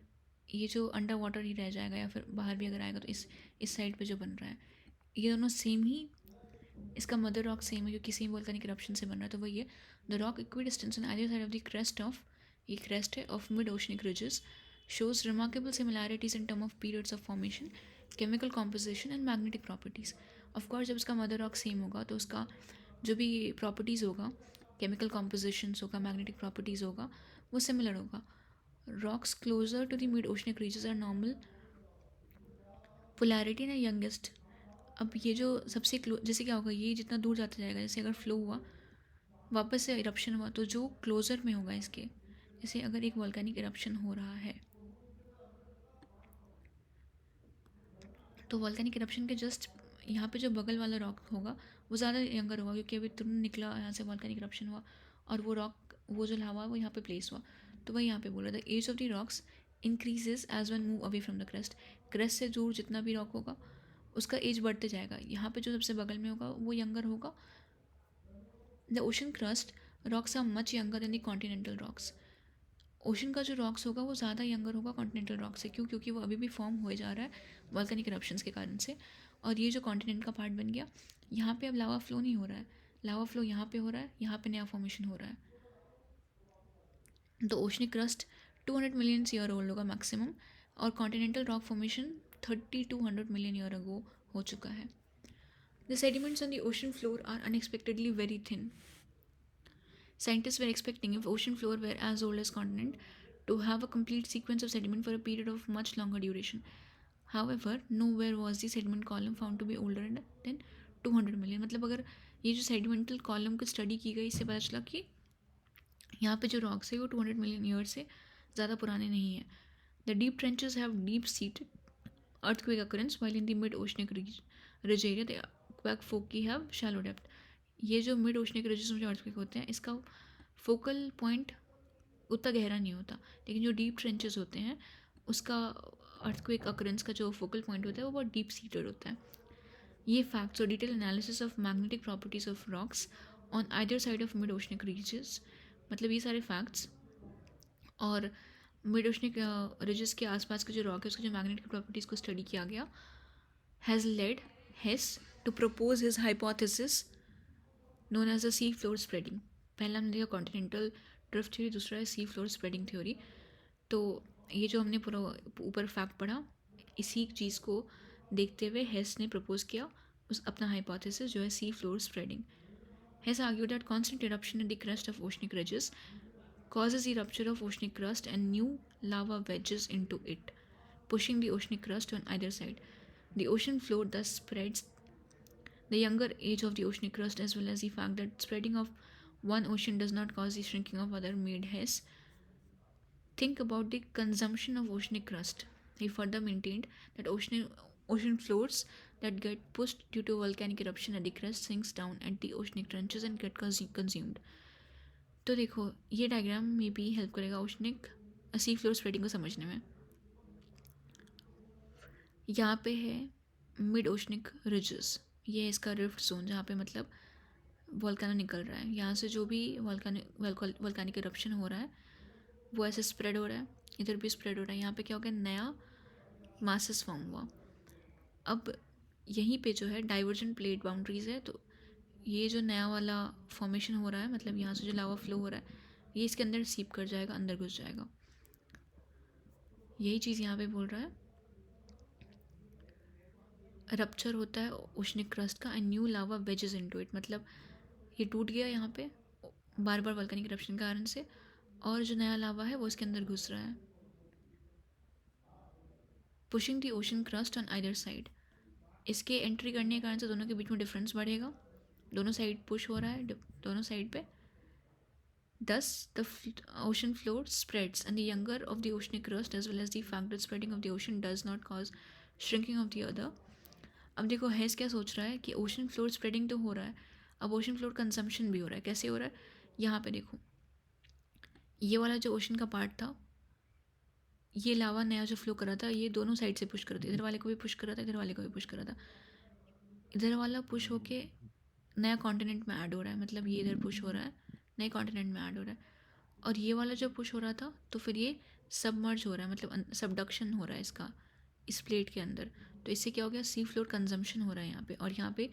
ये जो अंडर वाटर ही रह जाएगा या फिर बाहर भी अगर आएगा तो इस साइड पे जो बन रहा है, ये दोनों सेम ही, इसका मदर रॉक सेम है क्योंकि सेम वोल्केनिक इरप्शन से बन रहा है. तो वही है, the rock equidistance on either side of the crest of, ये क्रेस्ट है, of mid oceanic ridges shows remarkable similarities in terms of periods of formation, chemical composition and magnetic properties. Of course जब उसका mother rock same होगा तो उसका जो भी properties होगा, केमिकल कॉम्पोजिशंस होगा, मैग्नेटिक प्रॉपर्टीज़ होगा, वो सिमिलर होगा. Rocks closer to the mid oceanic ridges are normal polarity ना यंगेस्ट. अब ये जो सबसे जैसे क्या होगा, ये जितना दूर जाता जाएगा, जैसे अगर फ्लो हुआ वापस से इरप्शन हुआ तो जो क्लोजर में होगा इसके, जैसे अगर एक वॉल्केनिक इरप्शन हो रहा है तो वॉल्केनिक इरप्शन के जस्ट यहाँ पे जो बगल वाला रॉक होगा वो ज़्यादा यंगर होगा, क्योंकि अभी तुरंत निकला यहाँ से वॉल्केनिक इरप्शन हुआ और वो रॉक, वो जो लावा वो यहाँ पे प्लेस हुआ. तो वही यहाँ पे बोला the age of the rocks increases as one move away from the crest. Crest से दूर जितना भी रॉक होगा उसका एज बढ़ते जाएगा. यहाँ पे जो सबसे बगल में होगा वो यंगर होगा. The ocean crust rocks are much younger than the continental rocks. Ocean का जो रॉक्स होगा वो ज़्यादा यंगर होगा कॉन्टिनेंटल रॉक से. क्यों? क्योंकि वो अभी भी फॉर्म हो जा रहा है वॉल्केनिक इरप्शंस के कारण से. और ये जो कॉन्टिनेंट का पार्ट बन गया, यहाँ पे अब लावा फ्लो नहीं हो रहा है, लावा फ्लो यहाँ पे हो रहा है, यहाँ पे नया फॉर्मेशन हो रहा है. तो oceanic crust 200 million year old होगा मैक्सिमम, और continental rock formation 3200 million year ago हो चुका है. The sediments on the ocean floor are unexpectedly very thin. Scientists were expecting, if ocean floor were as old as continent, to have a complete sequence of sediment for a period of much longer duration. However, nowhere was the sediment column found to be older than 200 million. मतलब अगर ये जो sedimental column की study की गई, इससे पता चला कि यहाँ पे जो रॉक्स है वो 200 मिलियन ईयर से ज़्यादा पुराने नहीं हैं. The deep trenches have deep-seated earthquake occurrence, while in the mid-oceanic ridge area the quake foci have shallow depth. ये जो मिड ओशनिक रिजेस में जो अर्थक्वेक होते हैं इसका फोकल पॉइंट उतना गहरा नहीं होता, लेकिन जो डीप ट्रेंचेस होते हैं उसका अर्थक्वेक अकरेंस का जो फोकल पॉइंट होता है वो बहुत डीप सीटेड होता है. ये फैक्ट्स और detail analysis of magnetic properties of rocks on either side of mid oceanic ridges, मतलब ये सारे फैक्ट्स और मिड ओशनिक रिजेस के आसपास के जो रॉक है उसकी जो मैग्नेटिक प्रॉपर्टीज़ को स्टडी किया गया, has led Hess to propose his hypothesis known as a sea floor spreading. पहला हमने देखा कॉन्टिनेंटल ड्रिफ्ट थ्योरी, दूसरा है सी फ्लोर स्प्रेडिंग थ्योरी. तो ये जो हमने पूरा ऊपर फैक्ट पढ़ा, इसी चीज़ को देखते हुए हेस ने प्रपोज किया उस अपना हाइपोथेसिस जो है sea floor spreading. Hess argued that constant eruption in the crust of oceanic ridges causes the rupture of oceanic crust and new lava wedges into it, pushing the oceanic crust on either side. The ocean floor thus spreads. The younger age of the oceanic crust, as well as the fact that spreading of one ocean does not cause the shrinking of other, made Hess think about the consumption of oceanic crust. He further maintained that ocean floors that get pushed due to volcanic eruption at the crest sinks down at the oceanic trenches and get consumed. तो देखो, ये diagram में भी help करेगा oceanic सी floor spreading को समझने में. यहाँ पे है मिड ओशनिक रिजेस, ये है इसका रिफ्ट जोन, जहाँ पे मतलब वोल्केनो निकल रहा है। यहाँ से जो भी वोल्केनिक इरप्शन हो रहा है वो ऐसे स्प्रेड हो रहा है, इधर भी स्प्रेड हो रहा है। यहाँ पे क्या हो गया, नया मासेस फॉर्म हुआ। अब यहीं पे जो है डाइवर्जेंट प्लेट बाउंड्रीज है, तो ये जो नया वाला फॉर्मेशन हो रहा है, मतलब यहाँ से जो लावा फ्लो हो रहा है, ये इसके अंदर सीप कर जाएगा, अंदर घुस जाएगा। यही चीज़ यहाँ पे बोल रहा है, रप्चर होता है ओशनिक क्रस्ट का and new lava wages into it, मतलब ये टूट गया यहाँ पे बार बार वोल्केनिक इरप्शन के कारण से, और जो नया लावा है वो इसके अंदर घुस रहा है, pushing the ocean crust on either side. इसके एंट्री करने के कारण से दोनों के बीच में डिफरेंस बढ़ेगा, दोनों साइड पुश हो रहा है, दोनों साइड पे। Thus, the ocean floor spreads, and the younger of the oceanic crust, as well as the fact that spreading of the ocean does not cause shrinking of the other. अब देखो हैस क्या सोच रहा है कि ओशन फ्लोर स्प्रेडिंग तो हो रहा है, अब ओशन फ्लोर कंजम्पशन भी हो रहा है। कैसे हो रहा है, यहाँ पे देखो, ये वाला जो ओशन का पार्ट था, ये लावा नया जो फ्लो कर रहा था, ये दोनों साइड से पुश कर रहा था, इधर वाले को भी पुश कर रहा था, इधर वाले को भी पुश कर रहा था। इधर वाला पुश होके नया कॉन्टिनेंट में ऐड हो रहा है, मतलब ये इधर पुश हो रहा है, नए कॉन्टिनेंट में ऐड हो रहा है। और ये वाला जब पुश हो रहा था तो फिर ये सबमर्ज हो रहा है, मतलब सबडक्शन हो रहा है इसका, इस प्लेट के अंदर। तो इससे क्या हो गया, सी फ्लोर कंजम्पशन हो रहा है यहाँ पे, और यहाँ पे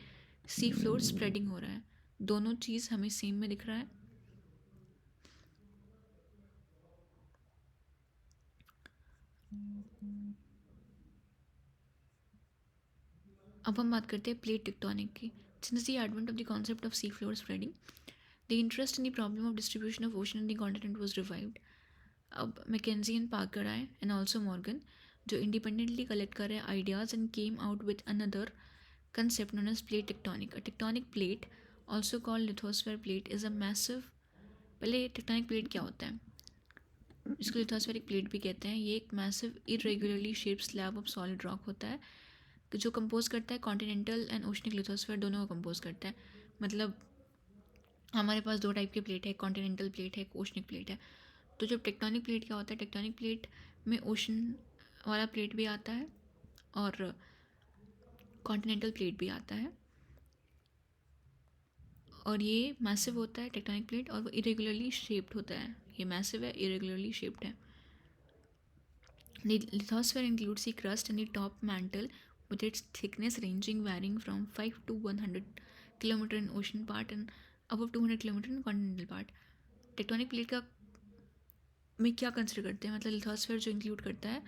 सी फ्लोर स्प्रेडिंग हो रहा है। दोनों चीज़ हमें सेम में दिख रहा है। अब हम बात करते हैं प्लेट टेक्टोनिक की। Since the advent of the concept of sea floor spreading, the interest in the problem of distribution of ocean in the continent was revived. अब मैकेंजी एंड पार्कर आए एंड ऑल्सो मॉर्गन, जो independently collect कर रहे हैं ideas and came out with another concept known as plate tectonic. A tectonic plate, also called lithosphere plate, is a massive. पहले tectonic plate क्या होता है, इसको लिथोस्फेरिक प्लेट भी कहते हैं। ये एक massive irregularly shaped slab of solid rock होता है, जो कंपोज करता है कॉन्टिनेंटल एंड ओशनिक लिथोस्फेयर, दोनों को कंपोज करता है। मतलब हमारे पास दो टाइप के प्लेट है, एक कॉन्टिनेंटल प्लेट है, एक ओशनिक प्लेट है। तो जब टेक्टोनिक प्लेट क्या होता है, टेक्टोनिक प्लेट में ओशन वाला प्लेट भी आता है और कॉन्टिनेंटल प्लेट भी आता है, और ये मैसिव होता है टेक्टोनिक प्लेट, और वो इरेगुलरली शेप्ड होता है। ये मैसिव है, इरेगुलरली शेप्ड है। The lithosphere includes the crust and the top mantle with its thickness ranging varying from 5 to 100 km in ocean part and above 200 km in continental part. Tectonic plate का में क्या consider करते हैं, मतलब lithosphere जो include करता है,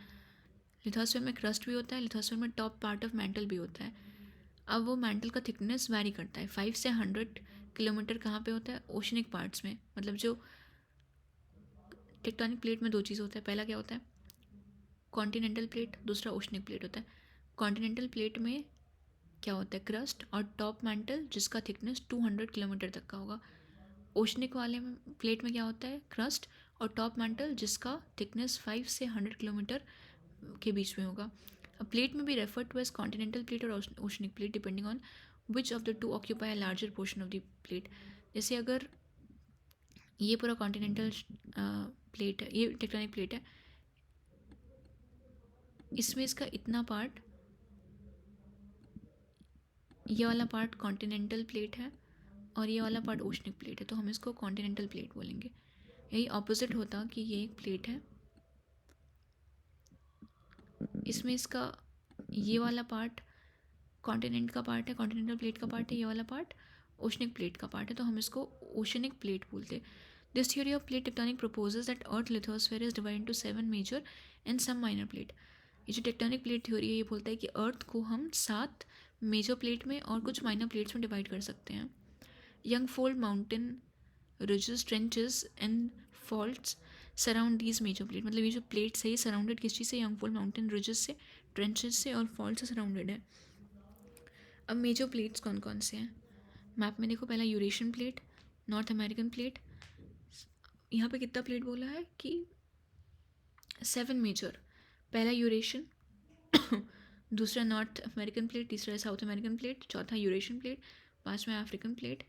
lithosphere में क्रस्ट भी होता है, लिथोस्फेयर में टॉप पार्ट ऑफ मैंटल भी होता है। अब वो मैंटल का थिकनेस वैरी करता है, 5 से 100 किलोमीटर कहाँ पे होता है, ओशनिक पार्ट्स में। मतलब जो टेक्टोनिक प्लेट में दो चीज़ होता है, पहला क्या होता है कॉन्टिनेंटल प्लेट, दूसरा ओशनिक प्लेट होता है। कॉन्टिनेंटल प्लेट में क्या होता है, क्रस्ट और टॉप मैंटल जिसका थिकनेस 200 किलोमीटर तक का होगा। ओशनिक वाले में प्लेट में क्या होता है, क्रस्ट और टॉप मैंटल जिसका थिकनेस 5 से 100 किलोमीटर के बीच में होगा। अब प्लेट में भी refer to as continental plate और oceanic plate depending on which of the two occupy a larger portion of the plate. जैसे अगर ये पूरा कॉन्टिनेंटल प्लेट है, ये टेक्टोनिक प्लेट है, इसमें इसका इतना पार्ट, ये वाला पार्ट कॉन्टिनेंटल प्लेट है और ये वाला पार्ट ओशनिक प्लेट है, तो हम इसको कॉन्टिनेंटल प्लेट बोलेंगे। यही ऑपोजिट होता कि ये एक प्लेट है, इसमें इसका ये वाला पार्ट कॉन्टिनेंट का पार्ट है, कॉन्टिनेंटल प्लेट का पार्ट है, ये वाला पार्ट ओशनिक प्लेट का पार्ट है, तो हम इसको ओशनिक प्लेट बोलते हैं। This theory of plate tectonic proposes that earth lithosphere is divide into 7 major and some minor plate. ये जो टेक्टोनिक प्लेट थ्योरी है, ये बोलता है कि अर्थ को हम 7 मेजर प्लेट में और कुछ माइनर प्लेट्स में डिवाइड कर सकते हैं। Young fold mountain ridges, trenches and faults surround these major plate. मतलब ये जो प्लेट्स है ये सराउंडेड किस चीज़ से, यंग फोल्ड माउंटेन रिजेस से, ट्रेंचेस से और फॉल्ट से सराउंडेड है। अब मेजर प्लेट्स कौन कौन से हैं, मैप में देखो, पहला Eurasian plate, north American plate. यहाँ पे कितना प्लेट बोला है कि 7 मेजर। पहला यूरेशियन, दूसरा नॉर्थ अमेरिकन प्लेट, तीसरा साउथ अमेरिकन प्लेट, चौथा यूरेशियन प्लेट, पांचवा African plate,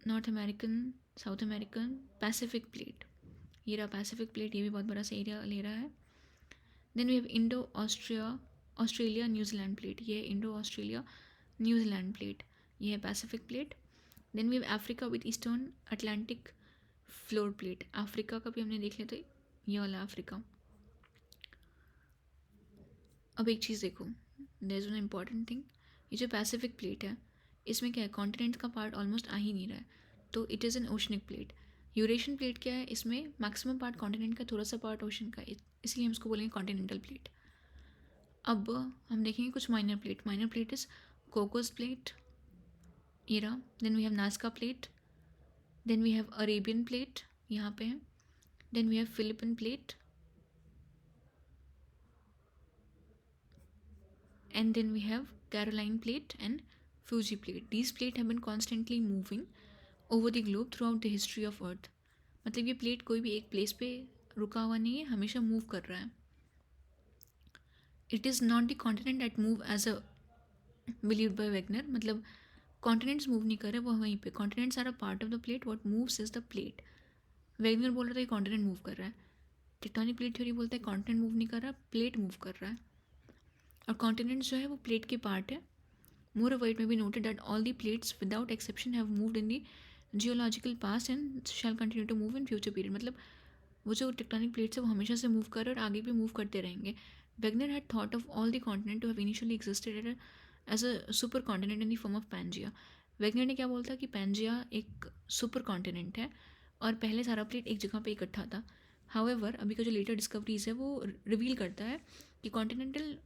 north American, south American, Pacific plate. ये रहा पैसिफिक प्लेट, ये भी बहुत बड़ा सा एरिया ले रहा है। Then we have Indo Austria Australia New Zealand plate, ये है इंडो ऑस्ट्रेलिया न्यूजीलैंड प्लेट, ये है Pacific plate. Then we have Africa with eastern Atlantic floor plate, Africa का भी हमने देख लिया था, ये वाला अफ्रीका। अब एक चीज़ देखो, there is one important thing, ये जो पैसिफिक प्लेट है इसमें क्या है, कॉन्टिनेंट का पार्ट ऑलमोस्ट आ ही नहीं रहा है, तो it is an oceanic plate. Eurasian plate क्या है, इसमें मैक्सिमम पार्ट कॉन्टिनेंट का, थोड़ा सा पार्ट ओशन का, इसलिए हम इसको बोलेंगे कॉन्टिनेंटल प्लेट। अब हम देखेंगे कुछ minor plate. Minor plate is Cocos plate, ये रहा। Then we have Nazca plate, then we have Arabian plate, यहाँ पे है। Then we have Philippine plate, and then we have Caroline plate and Fuji plate. These plates have been constantly moving over the globe throughout the history of Earth. मतलब ये plate कोई भी एक place पे रुका हुआ नहीं है, हमेशा मूव कर रहा है। It is not the continent that move as a believed by Wegener, मतलब कॉन्टिनेंट्स मूव नहीं कर रहे, वो वहीं पे, continents are a part of the plate, what moves is the plate. Wegener बोल रहा था कि कॉन्टिनेंट मूव कर रहा है, टेक्टोनिक प्लेट थ्योरी बोलता है कॉन्टिनेंट मूव नहीं कर रहा, प्लेट मूव कर रहा है। और कॉन्टिनेंट्स जो है वो प्लेट के पार्ट है। Moreover, it may be noted that all the plates without exception have moved in the geological past and shall continue to move in future period. मतलब वो जो टेक्टोनिक प्लेट्स है वो हमेशा से मूव कर रहे हैं और आगे भी मूव करते रहेंगे। Wegener had thought of all the continent to have initially existed as a super continent in the form of Pangaea. Wegener ने क्या बोलता कि पैंजिया एक सुपर कॉन्टिनेंट है और पहले सारा प्लेट एक जगह पे इकट्ठा था। हाउएवर अभी का जो लेटर डिस्कवरीज है वो रिवील करता है कि continental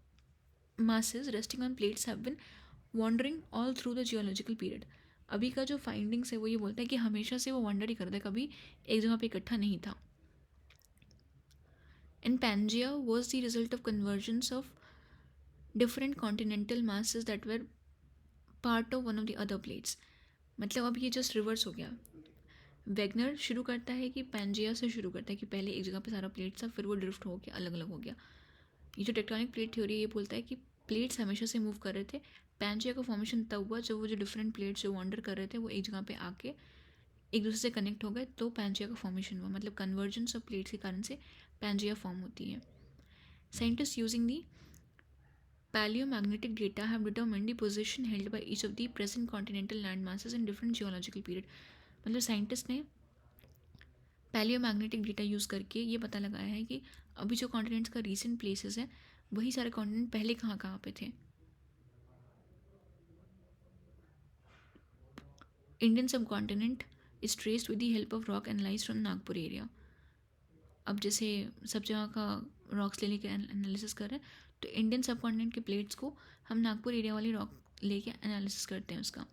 masses resting on plates have been wandering all through the geological period। अभी का जो फाइंडिंग्स है वो ये बोलता है कि हमेशा से वो वॉन्डर ही करता है, कभी एक जगह पे इकट्ठा नहीं था। And Pangaea was the result of convergence of different continental masses that were part of one of the other plates. मतलब अब ये जस्ट रिवर्स हो गया। वेगनर शुरू करता है कि पैंजिया से शुरू करता है कि पहले एक जगह पे सारा प्लेट था, फिर वो ड्रिफ्ट हो गया, अलग अलग हो गया। ये जो टेक्टोनिक प्लेट थ्योरी ये बोलता है कि प्लेट्स हमेशा से मूव कर रहे थे, पैंजिया का फॉर्मेशन तब हुआ जब वो जो डिफरेंट प्लेट्स जो वॉन्डर कर रहे थे वो एक जगह पे आके एक दूसरे से कनेक्ट हो गए, तो पैंजिया का फॉर्मेशन हुआ। मतलब कन्वर्जेंस ऑफ प्लेट्स के कारण से पैंजिया फॉर्म होती है। Scientist using the palaeomagnetic data have determined the position held by each of the present continental land masses in different geological period. मतलब साइंटिस्ट ने पैलियोमैग्नेटिक डेटा यूज़ करके ये पता लगाया है कि अभी जो कॉन्टिनेंट्स का रीसेंट प्लेसेस है वही सारे कॉन्टिनेंट पहले कहाँ कहाँ पे थे। इंडियन सब continent is traced with the help of rock analyse from Nagpur area. अब जैसे सब जगह का रॉक्स ले लेके एनालिसिस कर रहे हैं, तो इंडियन सब कॉन्टिनेंट के प्लेट्स को हम नागपुर एरिया वाली रॉक लेके एनालिसिस करते हैं उसका।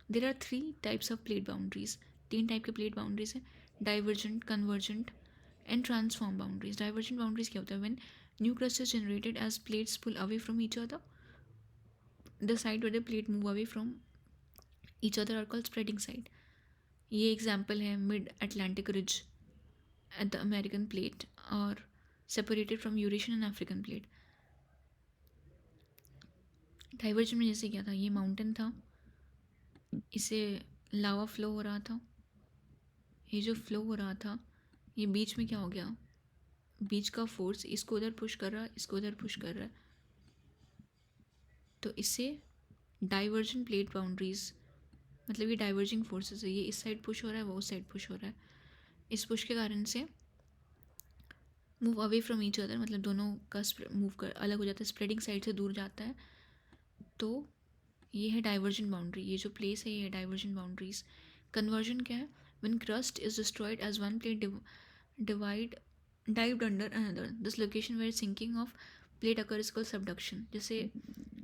There are 3 types of plate boundaries, 3 type के प्लेट बाउंड्रीज हैं, divergent, convergent and transform boundaries. Divergent boundaries क्या होता है, when new crust is generated as plates pull away from each other, the side where the plate move away from each other are called spreading side. ये example है mid Atlantic ridge at the American plate और separated from Eurasian and African plate. Divergent में जैसे क्या था, ये mountain था, इसे लावा फ्लो हो रहा था, ये जो फ्लो हो रहा था ये बीच में क्या हो गया, बीच का फोर्स इसको उधर पुश कर रहा है, इसको उधर पुश कर रहा है, तो इससे डाइवर्जेंट प्लेट बाउंड्रीज, मतलब ये डाइवर्जिंग फोर्सेस है, ये इस साइड पुश हो रहा है, वो उस साइड पुश हो रहा है, इस पुश के कारण से move away from each other, मतलब दोनों का मूव कर अलग हो जाता है, स्प्रेडिंग साइड से दूर जाता है, तो ये है डाइवर्जेंट बाउंड्री। ये जो प्लेस है ये है डाइवर्जेंट बाउंड्रीज। कन्वर्जन क्या है, when crust is destroyed as one plate dived under another, this location where sinking of plate occurs is called subduction। जैसे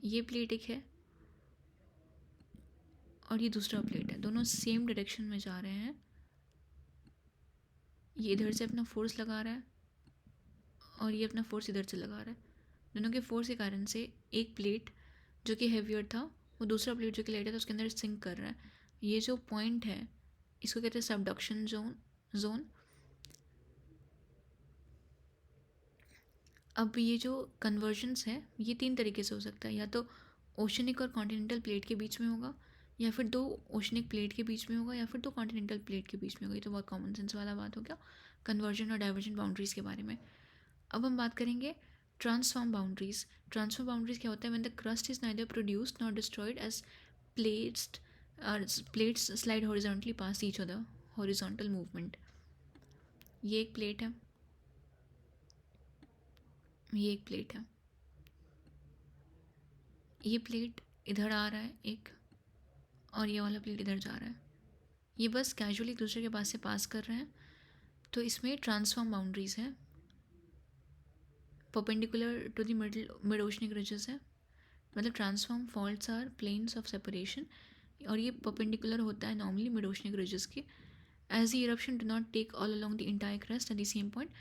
ये प्लेट एक है और ये दूसरा प्लेट है, दोनों सेम डायरेक्शन में जा रहे हैं, ये इधर से अपना फोर्स लगा रहा है और ये अपना फोर्स इधर से लगा रहा है, दोनों के फोर्स के कारण से एक प्लेट जो कि हैवियर था वो दूसरा प्लेट जो कि लाइटर था उसके अंदर सिंक कर रहा है। ये जो पॉइंट है इसको कहते हैं सबडक्शन जोन। अब ये जो कन्वर्जन्स है ये 3 तरीके से हो सकता है, या तो ओशनिक और कॉन्टिनेंटल प्लेट के बीच में होगा, या फिर 2 ओशनिक प्लेट के बीच में होगा, या फिर 2 कॉन्टिनेंटल प्लेट के बीच में होगा। ये तो बहुत कॉमन सेंस वाला बात हो गया कन्वर्जन और डाइवर्जन बाउंड्रीज़ के बारे में। अब हम बात करेंगे ट्रांसफॉर्म बाउंड्रीज क्या होता है? When the crust is neither produced not destroyed as plates plates slide horizontally past each other, horizontal movement. ये एक प्लेट है, ये एक प्लेट है, ये प्लेट इधर आ रहा है एक, और ये वाला प्लेट इधर जा रहा है। ये बस कैजुअली एक दूसरे के पास से पास कर रहे हैं, तो इसमें ट्रांसफॉर्म बाउंड्रीज है। Perpendicular to the mid oceanic ridges है, मतलब transform faults are planes of separation, और ये परपेंडिकुलर होता है नॉर्मली मिड ओशनिक रिजेस के। As the eruption do not take all along the entire crust at the same point,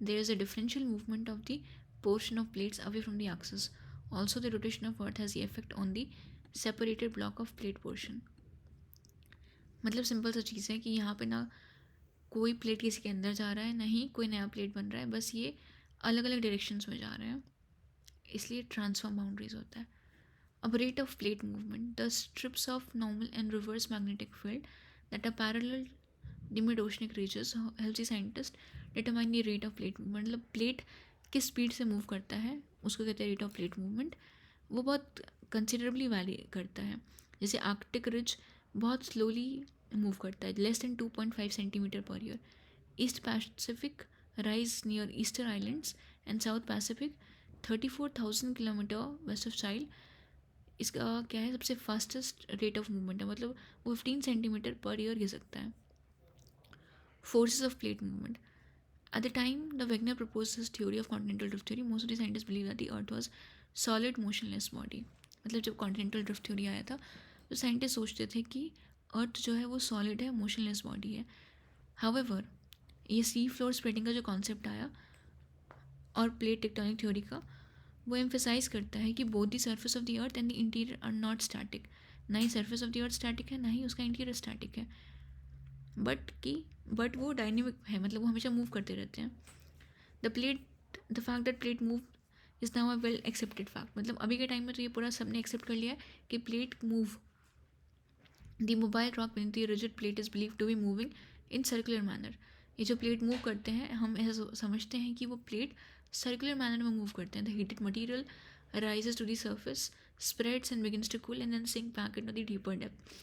there is a differential movement of the portion of plates away from the axis. Also, the rotation of earth has the effect on the separated block of plate portion. मतलब simple सा चीज़ है कि यहाँ पे ना कोई plate किसी के अंदर जा रहा है, ना ही कोई नया प्लेट बन रहा है, बस ये अलग अलग डायरेक्शंस में जा रहे हैं, इसलिए ट्रांसफॉर्म बाउंड्रीज होता है। अब rate of plate movement, the strips of normal and reverse magnetic field that are parallel the mid oceanic ridges helps the scientist determine the rate of plate movement. मतलब plate किस speed से move करता है उसको कहते हैं rate of plate movement. वो बहुत कंसिडरेबली वैरी करता है। जैसे आर्कटिक रिज बहुत स्लोली मूव करता है, लेस देन 2.5 सेंटीमीटर पर year. East Pacific rise near Easter Islands and South Pacific 34,000 kilometre west of Chile, इसका क्या है सबसे फास्टेस्ट रेट ऑफ मूवमेंट है, मतलब वो 15 सेंटीमीटर पर ईयर गिर सकता है। Forces of plate movement, at the time the Wegener proposed his theory of continental drift theory, most of the scientists believed that the earth was solid motionless body। मतलब जब continental drift theory आया था तो scientist सोचते थे कि अर्थ जो है वो सॉलिड है, मोशनलेस बॉडी है। हाउएवर ये सी फ्लोर स्प्रेडिंग का जो कॉन्सेप्ट आया और प्लेट टेक्टोनिक थ्योरी का, वो एम्फेसाइज करता है कि both the surface of the earth and the interior are not static. ना ही surface of the earth static है, ना ही उसका इंटीरियर स्टैटिक है, बट वो डायनेमिक है, मतलब वो हमेशा मूव करते रहते हैं। The fact that plate move is now a well accepted fact. मतलब अभी के टाइम में तो ये पूरा सबने एक्सेप्ट कर लिया है कि plate move. The mobile rock beneath the rigid plate is believed to be moving in circular manner। ये जो प्लेट मूव करते हैं हम ऐसा समझते हैं कि वो प्लेट सर्कुलर मैनर में मूव करते हैं। The heated material rises to the surface, spreads and begins to cool and then sink back into the deeper depth।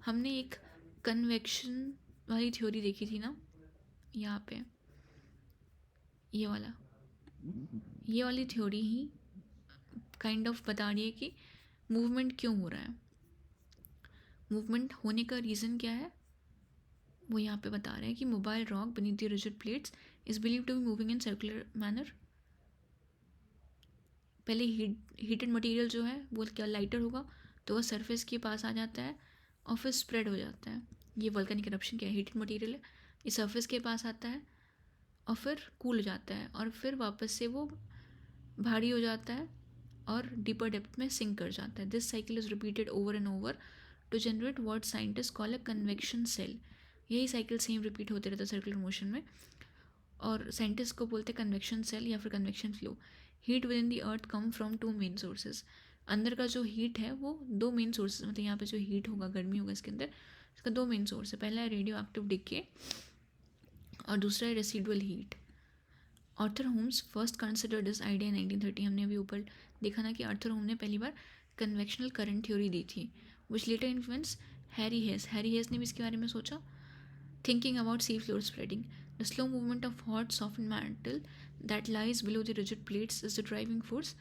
हमने एक कन्वेक्शन वाली थ्योरी देखी थी ना, यहाँ पे ये वाली थ्योरी ही काइंड ऑफ बता रही है कि मूवमेंट क्यों हो रहा है, मूवमेंट होने का रीज़न क्या है, वो यहाँ पे बता रहे हैं कि mobile rock beneath the rigid plates is believed to be moving in circular manner। पहले हीटेड मटेरियल जो है वो क्या लाइटर होगा तो वह सरफेस के पास आ जाता है और फिर स्प्रेड हो जाता है। ये वोल्केनिक इरप्शन क्या है, हीटेड मटेरियल है, ये सरफेस के पास आता है और फिर कूल हो जाता है और फिर वापस से वो भारी हो जाता है और डीपर डेप्थ में सिंक कर जाता है। This cycle is repeated over and over to generate what scientist call a convection cell. यही साइकिल सेम रिपीट होते रहता है सर्कुलर मोशन में, और साइंटिस्ट को बोलते हैं कन्वेक्शन सेल या फिर convection flow. Heat with in the earth come from 2 main sources. अंदर का जो हीट है वो 2 मेन सोर्सेज, मतलब यहाँ पे जो हीट होगा, गर्मी होगा इसके अंदर, इसका 2 मेन सोर्स है। पहला है रेडियो एक्टिव डिके और दूसरा है residual heat. Arthur Holmes first consider this idea 1930। हमने अभी ऊपर देखा ना कि आर्थर होम ने पहली बार कन्वेक्शनल करंट थ्योरी दी थी, विच लेटर इन्फ्लुएंस हैरी हेस ने भी इसके बारे में सोचा। Thinking about C floor spreading, the slow movement of hot soften metal that lies below the rigid plates is the driving force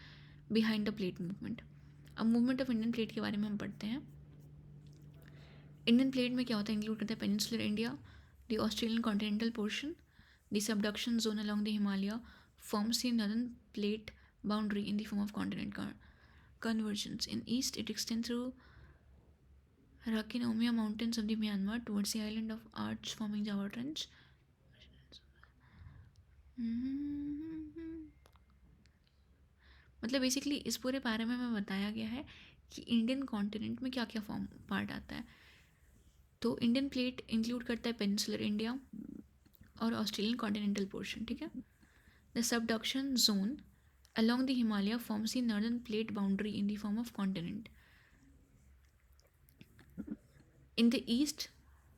behind the plate movement. अब movement of Indian plate के बारे में हम पढ़ते हैं। इंडियन प्लेट में क्या होता है, इंक्लूड करता है peninsular India, the Australian continental portion, the subduction zone along the Himalaya forms the northern plate boundary in the form of continent convergence. In east, it extends through Rakinamia mountains of the Myanmar towards the island of Arch, forming Java Trench. मतलब basically इस पूरे बारे में बताया गया है कि Indian continent में क्या क्या फॉर्म पार्ट आता है। तो इंडियन प्लेट इंक्लूड करता है पेनिनसुलर इंडिया और ऑस्ट्रेलियन कॉन्टिनेंटल पोर्शन, ठीक है। The subduction zone along the Himalaya forms the northern plate boundary in the form of continent. In the east,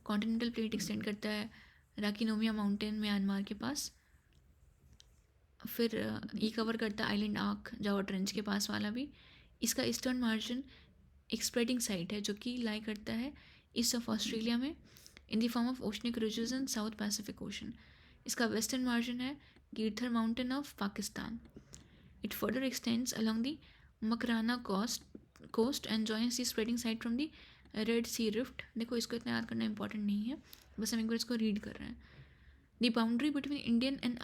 continental plate extend करता है राकिनोमिया माउंटेन म्यांमार के पास, फिर ये कवर करता है आइलैंड आर्क, जावा ट्रेंच के पास वाला भी। इसका ईस्टर्न मार्जिन एक स्प्रेडिंग साइट है जो कि लाई करता है ईस्ट ऑफ ऑस्ट्रेलिया में in the form of oceanic ridges in South Pacific ocean. इसका वेस्टर्न मार्जिन है Kirthar mountain of Pakistan. It further extends along the Makran coast and joins the spreading site from the Red Sea rift. देखो इसको इतना याद करना important नहीं है, बस हम एक बार इसको रीड कर रहे हैं। The boundary between Indian and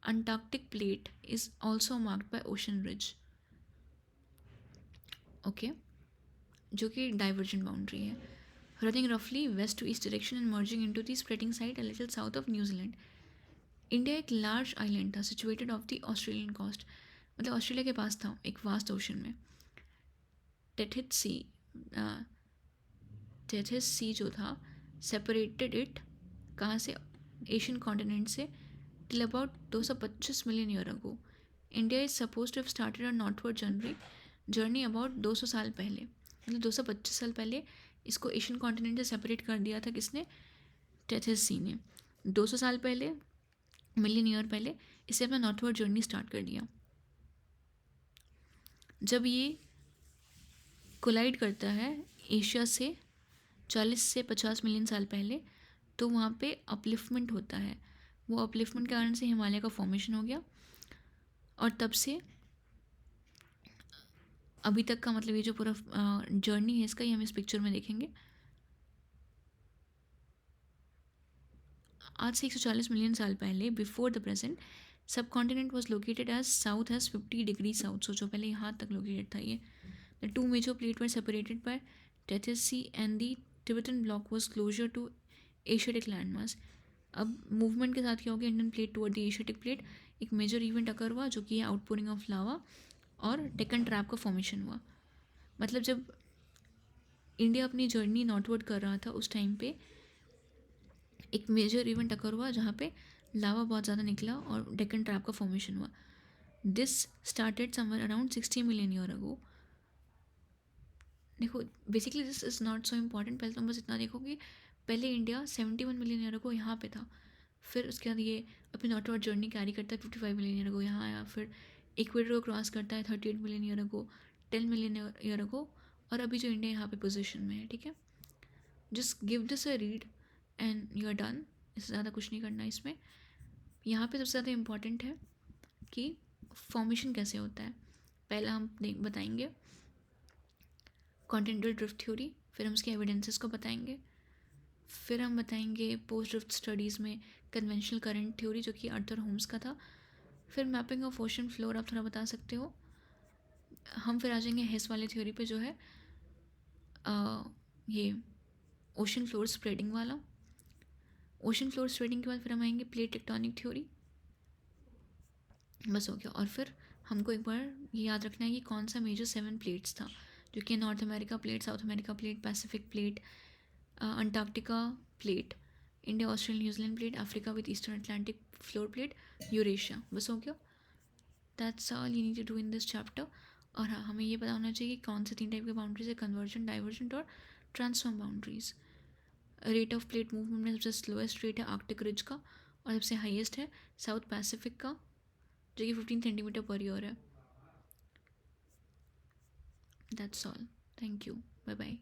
Antarctic plate is also marked by ocean ridge. Okay, जो कि डाइवर्जेंट बाउंड्री है, रनिंग रफली west to east direction and merging into the spreading site a little south of New Zealand. India एक large island था situated off the Australian coast, मतलब Australia के पास था एक वास्ट ओशन में। टेथिस सी जो था सेपरेटेड इट कहाँ से, एशियन कॉन्टिनेंट से, till about 225 million year ago. India is suppose to have started a northward journey about 200 साल पहले, मतलब 225 साल पहले इसको एशियन कॉन्टिनेंट से सेपरेट कर दिया था किसने, टेथिस सी ने। 200 साल पहले, मिलियन ईयर पहले इससे अपना नॉर्थवर्ड जर्नी स्टार्ट कर दिया। जब ये कोलाइड करता है एशिया से 40 से 50 मिलियन साल पहले, तो वहाँ पे अपलिफ्टमेंट होता है। वो अपलिफ्टमेंट के कारण से हिमालय का फॉर्मेशन हो गया, और तब से अभी तक का मतलब ये जो पूरा जर्नी है इसका, ये हम इस पिक्चर में देखेंगे। आज से 140 मिलियन साल पहले, before the present, subcontinent was located as south as 50 degree south. सोचो पहले यहाँ तक लोकेटेड था ये। The two major plate were separated by Tethys sea and the Tibetan block was closer to Asiatic landmass. अब movement के साथ क्या हो गया, Indian plate toward the Asiatic plate, एक मेजर इवेंट अकर हुआ जो कि आउटपोरिंग ऑफ लावा और डेक्कन ट्रैप का फॉर्मेशन हुआ। मतलब जब इंडिया अपनी जर्नी नॉर्थवर्ड कर रहा था उस टाइम पे एक मेजर इवेंट अकर हुआ जहाँ पे लावा बहुत ज़्यादा निकला और डेक्कन ट्रैप का फॉर्मेशन हुआ। This started somewhere around 60 million year ago. देखो basically this is not so important, पहले तुम बस इतना देखो कि पहले इंडिया 71 मिलियन ईयर अगो यहाँ पे था, फिर उसके बाद ये अपनी नॉर्थवर्ड जर्नी कैरी करता है 55 मिलियन ईयर अगो यहाँ आया, फिर इक्वेटर को क्रॉस करता है 38 मिलियन ईयर अगो, 10 मिलियन ईयर अगो, और अभी जो इंडिया यहाँ पे पोजीशन में है। ठीक है, just give this a read and you are done. इससे ज़्यादा कुछ नहीं करना इसमें। यहाँ पे सबसे ज़्यादा इम्पॉर्टेंट है कि फॉर्मेशन कैसे होता है। पहला हम बताएंगे कॉन्टिनेंटल ड्रिफ्ट थ्योरी, फिर हम उसके एविडेंसेस को बताएंगे, फिर हम बताएंगे पोस्ट ड्रिफ्ट स्टडीज़ में कन्वेंशनल करंट थ्योरी जो कि आर्थर होम्स का था, फिर मैपिंग ऑफ ओशन फ्लोर आप थोड़ा बता सकते हो। हम फिर आ जाएंगे हेस वाले थ्योरी पे जो है ये ओशन फ्लोर स्प्रेडिंग वाला। ओशन फ्लोर स्प्रेडिंग के बाद फिर हम आएंगे प्लेट टेक्टोनिक थ्योरी, बस हो गया। और फिर हमको एक बार ये याद रखना है कि कौन सा मेजर 7 प्लेट्स था, जो कि North America plate, South America plate, Pacific plate, Antarctica plate, India Australia New Zealand plate, Africa with eastern Atlantic floor plate, Eurasia. बस हो गया, that's all you need to do in this chapter. और हाँ, हमें ये पता होना चाहिए कि कौन से 3 टाइप की बाउंड्रीज है, कन्वर्जेंट, डाइवर्जेंट और transform boundaries. Rate of plate movement में सबसे स्लोएस्ट रेट है आर्कटिक रिज का, और सबसे हाईएस्ट है साउथ पैसिफिक का जो कि 15 सेंटीमीटर पर ईयर है। That's all, thank you, bye bye.